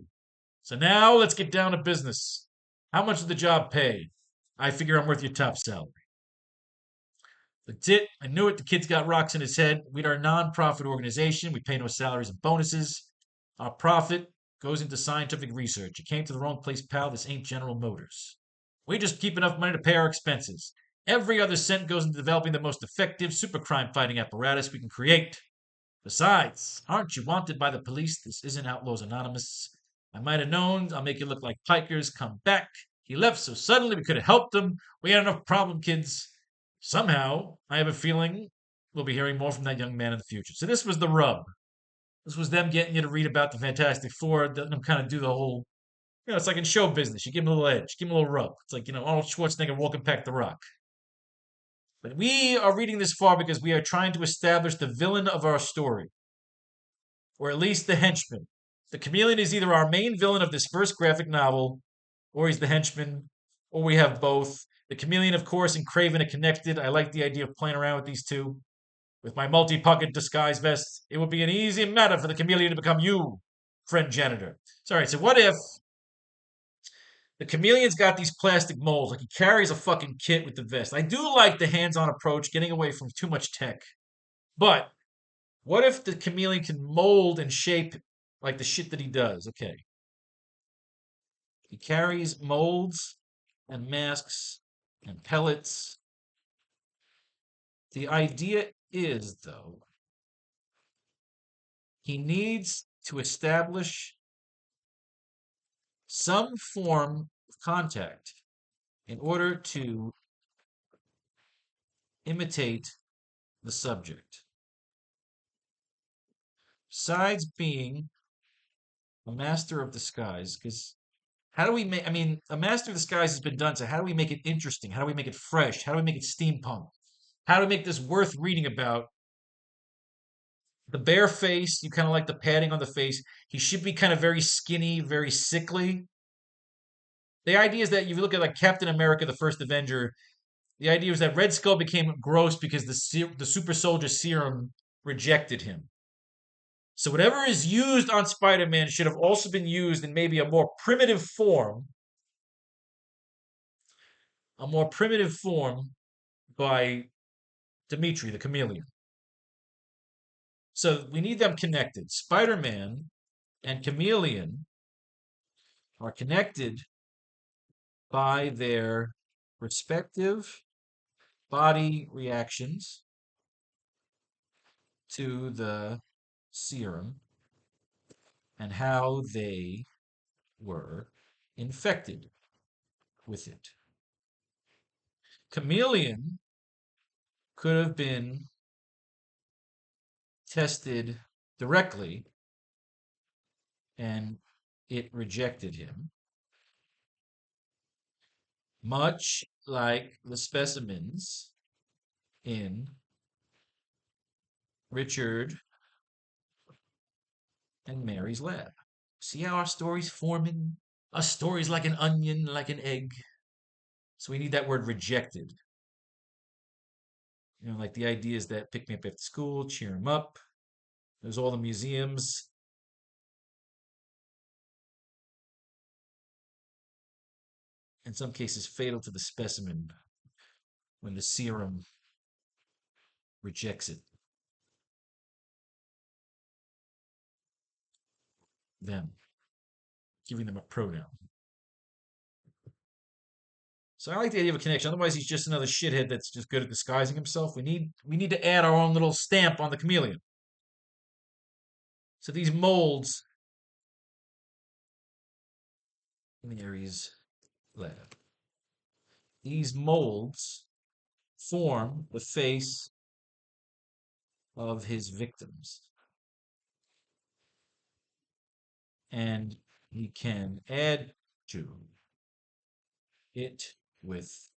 So now let's get down to business. How much does the job pay? I figure I'm worth your top salary. That's it. I knew it. The kid's got rocks in his head. We're a non-profit organization. We pay no salaries and bonuses. Our profit goes into scientific research. You came to the wrong place, pal. This ain't General Motors. We just keep enough money to pay our expenses. Every other cent goes into developing the most effective supercrime fighting apparatus we can create. Besides, aren't you wanted by the police? This isn't Outlaws Anonymous. I might have known. I'll make you look like pikers. Come back. He left so suddenly we could have helped him. We had enough problem, kids. Somehow, I have a feeling we'll be hearing more from that young man in the future. So this was the rub. This was them getting you to read about the Fantastic Four, letting them kind of do the whole, it's like in show business. You give them a little edge, give them a little rub. It's like, Arnold Schwarzenegger walking back the rock. But we are reading this far because we are trying to establish the villain of our story, or at least the henchman. The chameleon is either our main villain of this first graphic novel, or he's the henchman, or we have both. The chameleon, of course, and Craven are connected. I like the idea of playing around with these two. With my multi-pocket disguise vest, it would be an easy matter for the chameleon to become you, friend janitor. Sorry, so what if the chameleon's got these plastic molds, like he carries a fucking kit with the vest? I do like the hands-on approach, getting away from too much tech. But what if the chameleon can mold and shape like the shit that he does? Okay. He carries molds and masks and pellets. The idea is, though, he needs to establish some form of contact in order to imitate the subject. Besides being a master of disguise, because how do we make, a master of disguise has been done, so how do we make it interesting? How do we make it fresh? How do we make it steampunk? How do we make this worth reading about? The bare face, you kind of like the padding on the face. He should be kind of very skinny, very sickly. The idea is that if you look at like Captain America, the first Avenger, the idea was that Red Skull became gross because the super soldier serum rejected him. So whatever is used on Spider-Man should have also been used in maybe a more primitive form by Dimitri, the chameleon. So we need them connected. Spider-Man and Chameleon are connected by their respective body reactions to the serum and how they were infected with it. Chameleon could have been tested directly and it rejected him. much like the specimens in Richard and Mary's lab. See how our story's forming? Our story's like an onion, like an egg. So we need that word rejected. Like the idea is that pick me up after school, cheer him up. There's all the museums. In some cases, fatal to the specimen when the serum rejects it. Them, giving them a pronoun. So I like the idea of a connection. Otherwise, he's just another shithead that's just good at disguising himself. We need to add our own little stamp on the chameleon. So these molds in the Aries lab. These molds form the face of his victims. And he can add to it with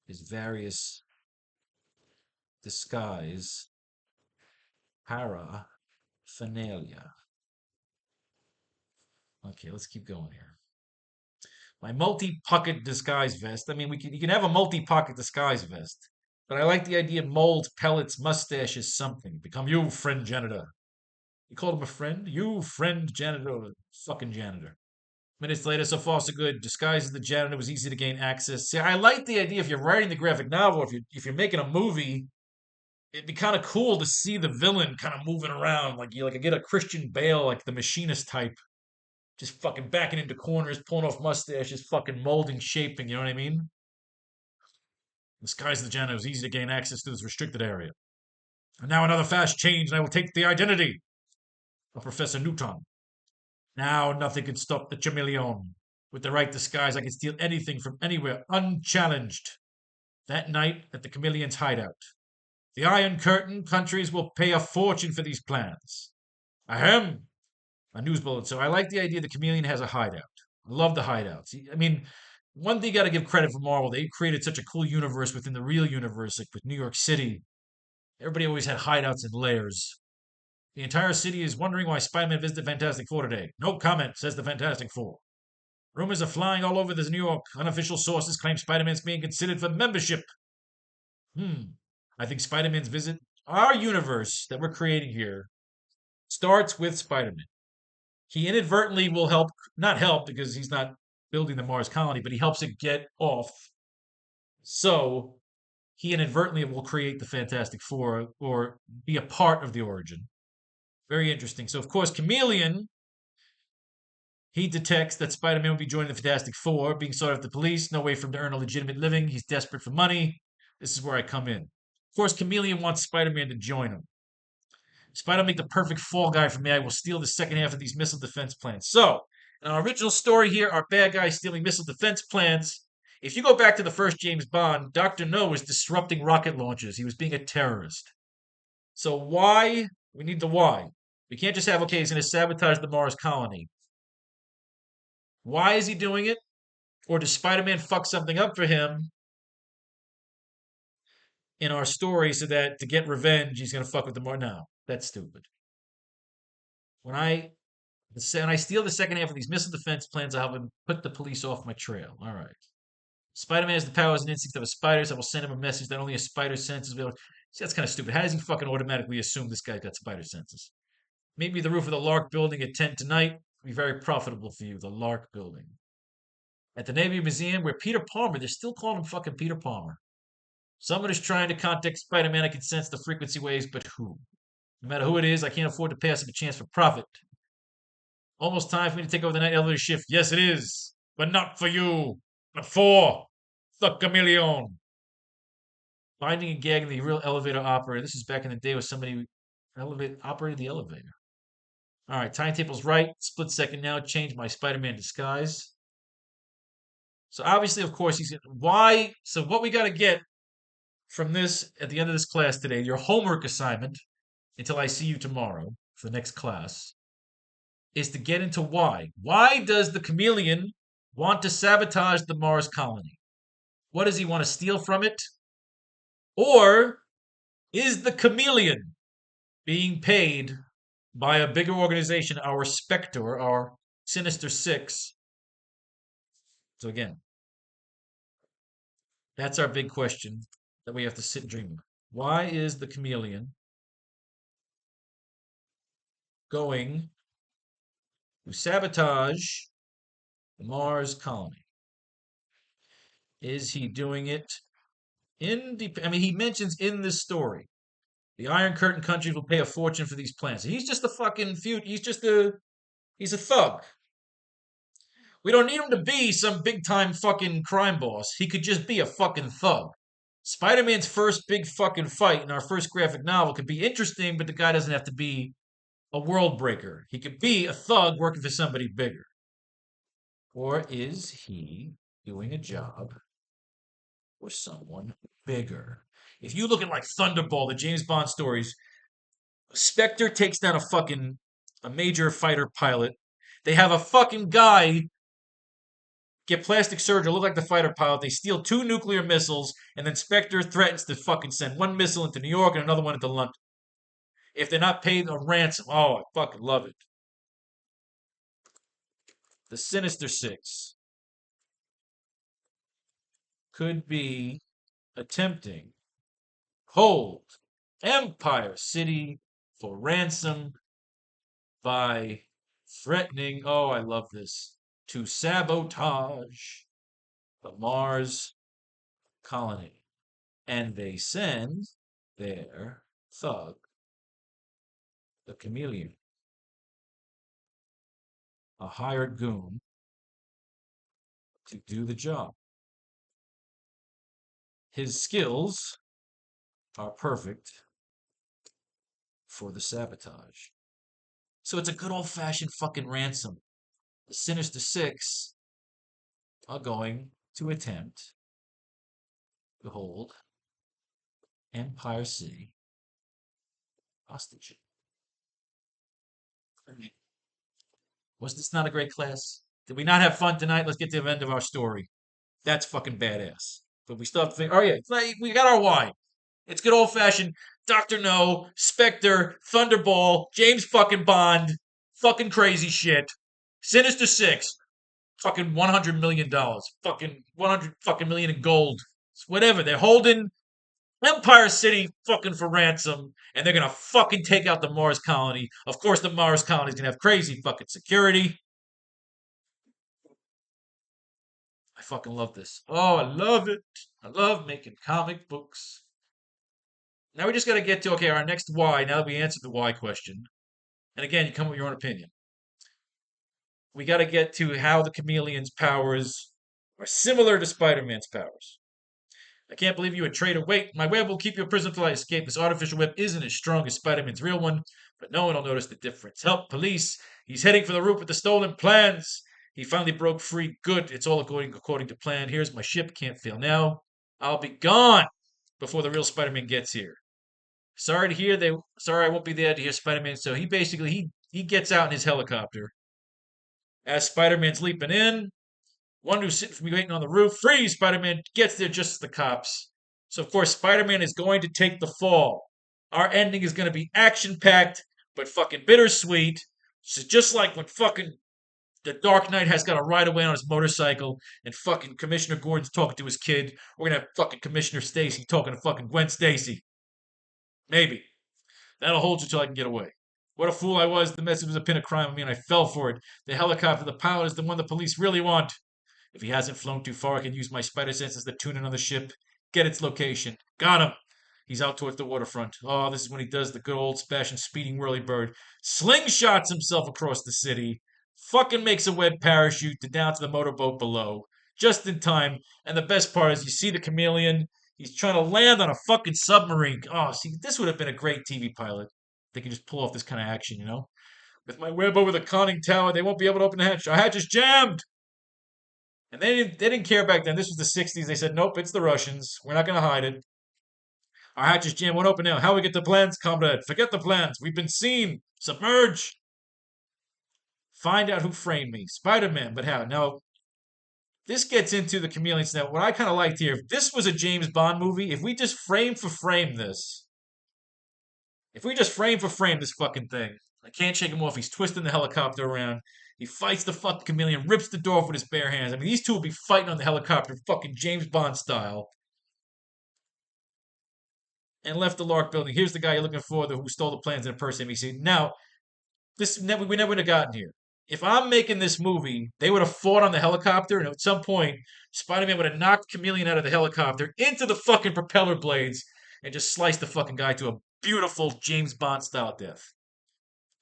his various disguise paraphernalia. Okay, let's keep going here. My multi-pocket disguise vest. I mean, you can have a multi-pocket disguise vest, but I like the idea of molds, pellets, mustaches, something. Become you, friend janitor. You called him a friend? You, friend janitor. Fucking janitor. Minutes later, so far so good. Disguised as the janitor was easy to gain access. See, I like the idea if you're writing the graphic novel, if you're making a movie, it'd be kind of cool to see the villain kind of moving around, like I get a Christian Bale, like the machinist type, just fucking backing into corners, pulling off mustaches, fucking molding, shaping. You know what I mean? Disguised as the janitor was easy to gain access to this restricted area. And now another fast change, and I will take the identity of Professor Newton. Now nothing can stop the chameleon. With the right disguise, I can steal anything from anywhere unchallenged. That night at the chameleon's hideout. The Iron Curtain countries will pay a fortune for these plans. Ahem! A news bulletin. So I like the idea the chameleon has a hideout. I love the hideouts. I mean, one thing you got to give credit for Marvel. They created such a cool universe within the real universe, like with New York City. Everybody always had hideouts and layers. The entire city is wondering why Spider-Man visited Fantastic Four today. No comment, says the Fantastic Four. Rumors are flying all over this New York. Unofficial sources claim Spider-Man's being considered for membership. I think Spider-Man's visit, our universe that we're creating here, starts with Spider-Man. He inadvertently will help, not help because he's not building the Mars colony, but he helps it get off. So he inadvertently will create the Fantastic Four or be a part of the origin. Very interesting. So, of course, Chameleon, he detects that Spider-Man will be joining the Fantastic Four, being sought after the police, no way for him to earn a legitimate living. He's desperate for money. This is where I come in. Of course, Chameleon wants Spider-Man to join him. Spider-Man make the perfect fall guy for me. I will steal the second half of these missile defense plans. So, in our original story here, our bad guy is stealing missile defense plans. If you go back to the first James Bond, Dr. No was disrupting rocket launches. He was being a terrorist. So why? We need the why. We can't just have, okay, he's going to sabotage the Mars colony. Why is he doing it? Or does Spider-Man fuck something up for him in our story so that to get revenge, he's going to fuck with the Mars? No, that's stupid. When I steal the second half of these missile defense plans, I'll have him put the police off my trail. All right. Spider-Man has the powers and instincts of a spider, so I will send him a message that only a spider senses. See, that's kind of stupid. How does he fucking automatically assume this guy's got spider senses? Maybe the roof of the Lark building at 10 tonight will be very profitable for you. The Lark building. At the Navy Museum, where Peter Palmer, they're still calling him fucking Peter Palmer. Someone is trying to contact Spider-Man. I can sense the frequency waves, but who? No matter who it is, I can't afford to pass up a chance for profit. Almost time for me to take over the night elevator shift. Yes, it is. But not for you. But for the chameleon. Finding and gagging the real elevator operator. This is back in the day with somebody operated the elevator. All right, timetable's right. Split second now. Change my Spider-Man disguise. So obviously, of course, why? So what we got to get from this at the end of this class today, your homework assignment, until I see you tomorrow for the next class, is to get into why. Why does the chameleon want to sabotage the Mars colony. What does he want to steal from it? Or is the chameleon being paid by a bigger organization, our Spectre, our Sinister Six? So again, that's our big question that we have to sit and dream about. Why is the chameleon going to sabotage the Mars colony? Is he doing it I mean, he mentions in this story the Iron Curtain countries will pay a fortune for these plants. He's just a fucking feud. He's a thug. We don't need him to be some big time fucking crime boss. He could just be a fucking thug. Spider Man's first big fucking fight in our first graphic novel could be interesting, but the guy doesn't have to be a world breaker. He could be a thug working for somebody bigger. Or is he doing a job for someone bigger? If you look at like Thunderball, the James Bond stories, Spectre takes down a major fighter pilot. They have a fucking guy get plastic surgery, look like the fighter pilot. They steal two nuclear missiles, and then Spectre threatens to fucking send one missile into New York and another one into London. If they're not paid a ransom, oh, I fucking love it. The Sinister Six could be attempting hold Empire City for ransom by threatening, oh, I love this, to sabotage the Mars colony. And they send their thug, the chameleon, a hired goon, to do the job. His skills are perfect for the sabotage. So it's a good old fashioned fucking ransom. The Sinister Six are going to attempt to hold Empire City hostage. Was this not a great class? Did we not have fun tonight? Let's get to the end of our story. That's fucking badass. But we still have to think, oh yeah, we got our why. It's good old fashioned Dr. No, Spectre, Thunderball, James fucking Bond, fucking crazy shit. Sinister Six, fucking $100 million, fucking 100 fucking million in gold. It's whatever. They're holding Empire City fucking for ransom, and they're gonna fucking take out the Mars colony. Of course, the Mars colony is gonna have crazy fucking security. I fucking love this. Oh, I love it. I love making comic books. Now we just got to get to, okay, our next why, now that we answered the why question. And again, you come with your own opinion. We got to get to how the chameleon's powers are similar to Spider Man's powers. I can't believe you would trade a wait. My web will keep you a prisoner until I escape. This artificial web isn't as strong as Spider Man's real one, but no one will notice the difference. Help, police. He's heading for the roof with the stolen plans. He finally broke free. Good. It's all according to plan. Here's my ship. Can't fail now. I'll be gone before the real Spider Man gets here. Sorry I won't be there to hear Spider-Man. So he gets out in his helicopter. As Spider-Man's leaping in, one who's sitting for me waiting on the roof, freeze! Spider-Man gets there just as the cops. So of course Spider-Man is going to take the fall. Our ending is going to be action-packed, but fucking bittersweet. So just like when fucking the Dark Knight has got to ride away on his motorcycle, and fucking Commissioner Gordon's talking to his kid, we're gonna have fucking Commissioner Stacy talking to fucking Gwen Stacy. Maybe. That'll hold you till I can get away. What a fool I was. The message was a pin of crime on me and I fell for it. The helicopter, the pilot is the one the police really want. If he hasn't flown too far, I can use my spider senses to tune in on the ship, get its location. Got him. He's out towards the waterfront. Oh, this is when he does the good old fashioned speeding whirlybird. Slingshots himself across the city. Fucking makes a web parachute to down to the motorboat below. Just in time. And the best part is you see the chameleon. He's trying to land on a fucking submarine. Oh, see, this would have been a great TV pilot. They can just pull off this kind of action, you know? With my web over the conning tower, they won't be able to open the hatch. Our hatch is jammed! And they didn't care back then. This was the 60s. They said, nope, it's the Russians. We're not going to hide it. Our hatch is jammed. Won't open now. How we get the plans, comrade? Forget the plans. We've been seen. Submerge. Find out who framed me. Spider-Man. But how? No. This gets into the chameleons. Now, what I kind of liked here, if this was a James Bond movie, if we just frame for frame this, if we just frame for frame this fucking thing, I can't shake him off. He's twisting the helicopter around. He fights the fucking chameleon, rips the door off with his bare hands. I mean, these two will be fighting on the helicopter, fucking James Bond style. And left the Lark building. Here's the guy you're looking for, who stole the plans and impersonated me. See, now, we never would have gotten here. If I'm making this movie, they would have fought on the helicopter, and at some point, Spider-Man would have knocked Chameleon out of the helicopter into the fucking propeller blades and just sliced the fucking guy to a beautiful James Bond style death.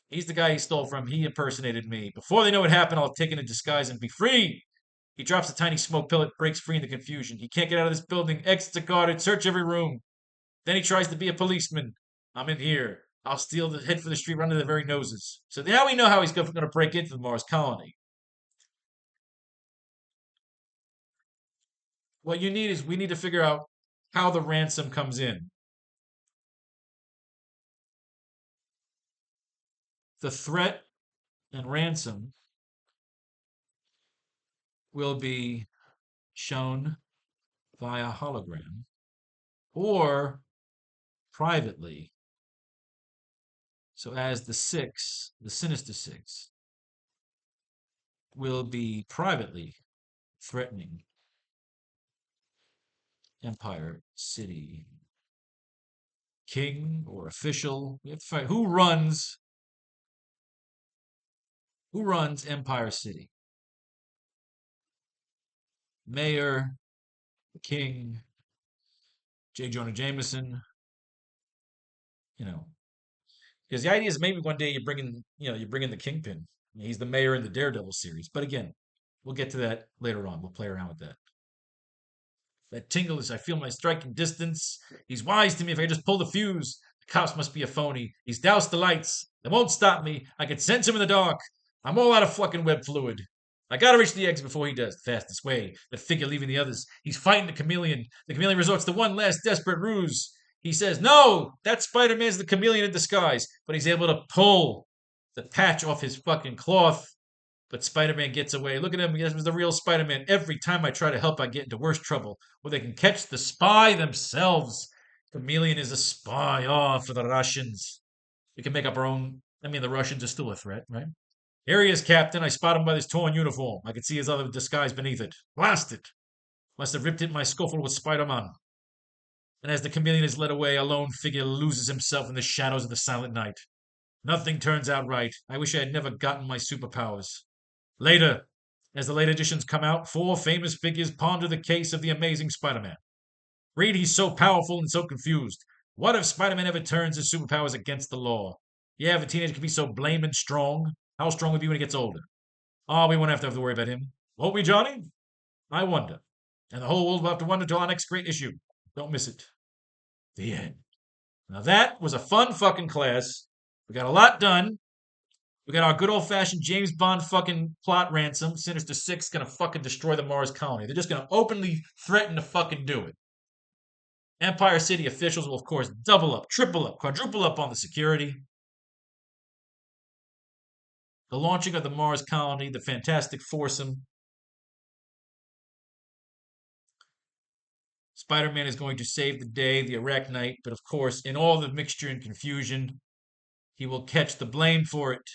He's the guy he stole from. He impersonated me. Before they know what happened, I'll take it in disguise and be free. He drops a tiny smoke pellet, breaks free in the confusion. He can't get out of this building. Exits are guarded. Search every room. Then he tries to be a policeman. I'm in here. I'll steal the head for the street, run to their very noses. So now we know how he's going to break into the Mars colony. What you need is we need to figure out how the ransom comes in. The threat and ransom will be shown via hologram or privately. So as the six, the Sinister Six, will be privately threatening Empire City. King or official. We have to find who runs Empire City. Mayor, King, J. Jonah Jameson, you know. Because the idea is maybe one day you bring in the Kingpin. He's the mayor in the Daredevil series. But again, we'll get to that later on. We'll play around with that. That tingle is I feel my striking distance. He's wise to me if I just pull the fuse. The cops must be a phony. He's doused the lights. They won't stop me. I can sense him in the dark. I'm all out of fucking web fluid. I gotta reach the eggs before he does. The fastest way. The figure leaving the others. He's fighting the chameleon. The chameleon resorts to one last desperate ruse. He says, "No, that Spider-Man's the chameleon in disguise." But he's able to pull the patch off his fucking cloth. But Spider-Man gets away. Look at him. He was the real Spider-Man. Every time I try to help, I get into worse trouble. Where they can catch the spy themselves. Chameleon is a spy. Oh, for the Russians. We can make up our own. I mean, the Russians are still a threat, right? Here he is, Captain. I spot him by this torn uniform. I can see his other disguise beneath it. Blast it! Must have ripped it in my scuffle with Spider-Man. And as the chameleon is led away, a lone figure loses himself in the shadows of the silent night. Nothing turns out right. I wish I had never gotten my superpowers. Later, as the late editions come out, 4 famous figures ponder the case of the amazing Spider-Man. Read he's so powerful and so confused. What if Spider-Man ever turns his superpowers against the law? Yeah, if a teenager can be so blamin' strong, how strong will he be when he gets older? Oh, we won't have to worry about him. Won't we, Johnny? I wonder. And the whole world will have to wonder till our next great issue. Don't miss it. The end. Now that was a fun fucking class. We got a lot done. We got our good old fashioned James Bond fucking plot ransom. Sinister Six gonna fucking destroy the Mars colony. They're just gonna openly threaten to fucking do it. Empire City officials will, of course, double up, triple up, quadruple up on the security. The launching of the Mars colony, the Fantastic Foursome. Spider-Man is going to save the day, the AracKnight, but of course, in all the mixture and confusion, he will catch the blame for it,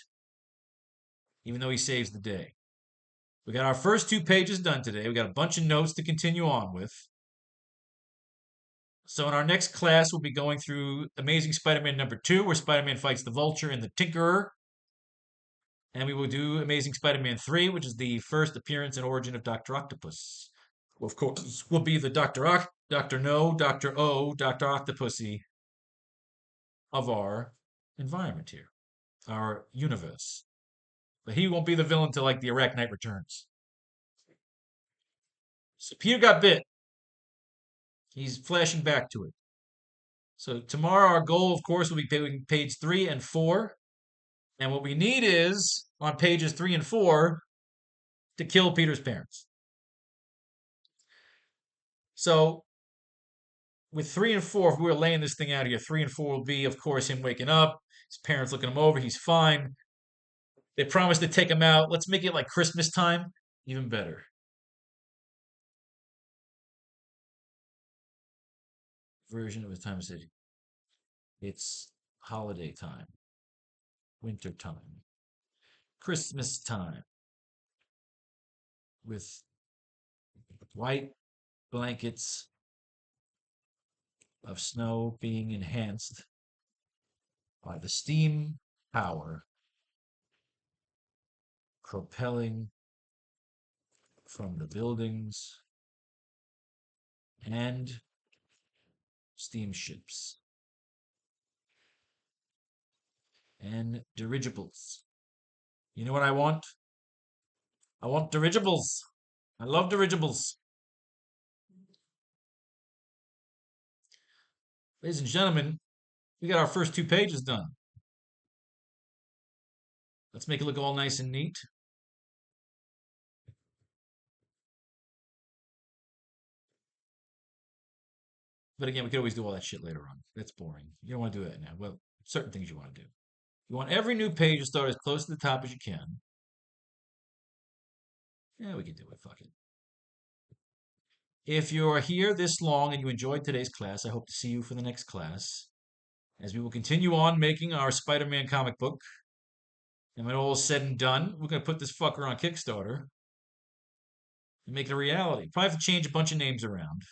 even though he saves the day. We got our first 2 pages done today. We got a bunch of notes to continue on with. So in our next class, we'll be going through Amazing Spider-Man number 2, where Spider-Man fights the Vulture and the Tinkerer. And we will do Amazing Spider-Man 3, which is the first appearance and origin of Dr. Octopus. Well, of course, will be the Dr. No, Dr. O, Dr. Octopussy of our environment here, our universe. But he won't be the villain till like the AracKnight returns. So Peter got bit. He's flashing back to it. So tomorrow our goal, of course, will be page 3 and 4. And what we need is, on pages 3 and 4, to kill Peter's parents. So with 3 and 4, if we were laying this thing out here, 3 and 4 will be, of course, him waking up, his parents looking him over, he's fine. They promised to take him out. Let's make it like Christmas time, even better. version of a time city. It's holiday time, winter time, Christmas time, with white blankets of snow being enhanced by the steam power propelling from the buildings and steamships and dirigibles. You know what I want? I want dirigibles. I love dirigibles. Ladies and gentlemen, we got our first 2 pages done. Let's make it look all nice and neat. But again, we could always do all that shit later on. That's boring. You don't want to do that now. Well, certain things you want to do. You want every new page to start as close to the top as you can. Yeah, we can do it. Fuck it. If you're here this long and you enjoyed today's class, I hope to see you for the next class, as we will continue on making our Spider-Man comic book. And when all is said and done, we're going to put this fucker on Kickstarter and make it a reality. Probably have to change a bunch of names around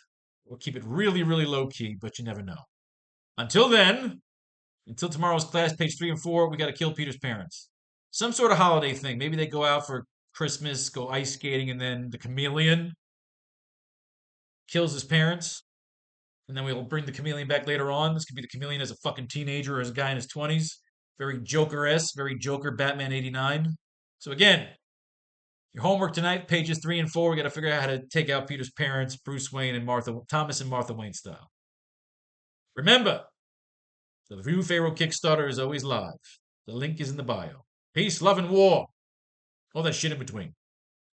or keep it really, really low key, but you never know. Until then, until tomorrow's class, page 3 and 4, we got to kill Peter's parents. Some sort of holiday thing. Maybe they go out for Christmas, go ice skating, and then the chameleon kills his parents. And then we'll bring the chameleon back later on. This could be the chameleon as a fucking teenager or as a guy in his 20s. Very Joker-esque, very Joker Batman 89. So again, your homework tonight, pages 3 and 4, we got to figure out how to take out Peter's parents, Bruce Wayne and Thomas and Martha Wayne style. Remember, the Review Faro Kickstarter is always live. The link is in the bio. Peace, love, and war. All that shit in between.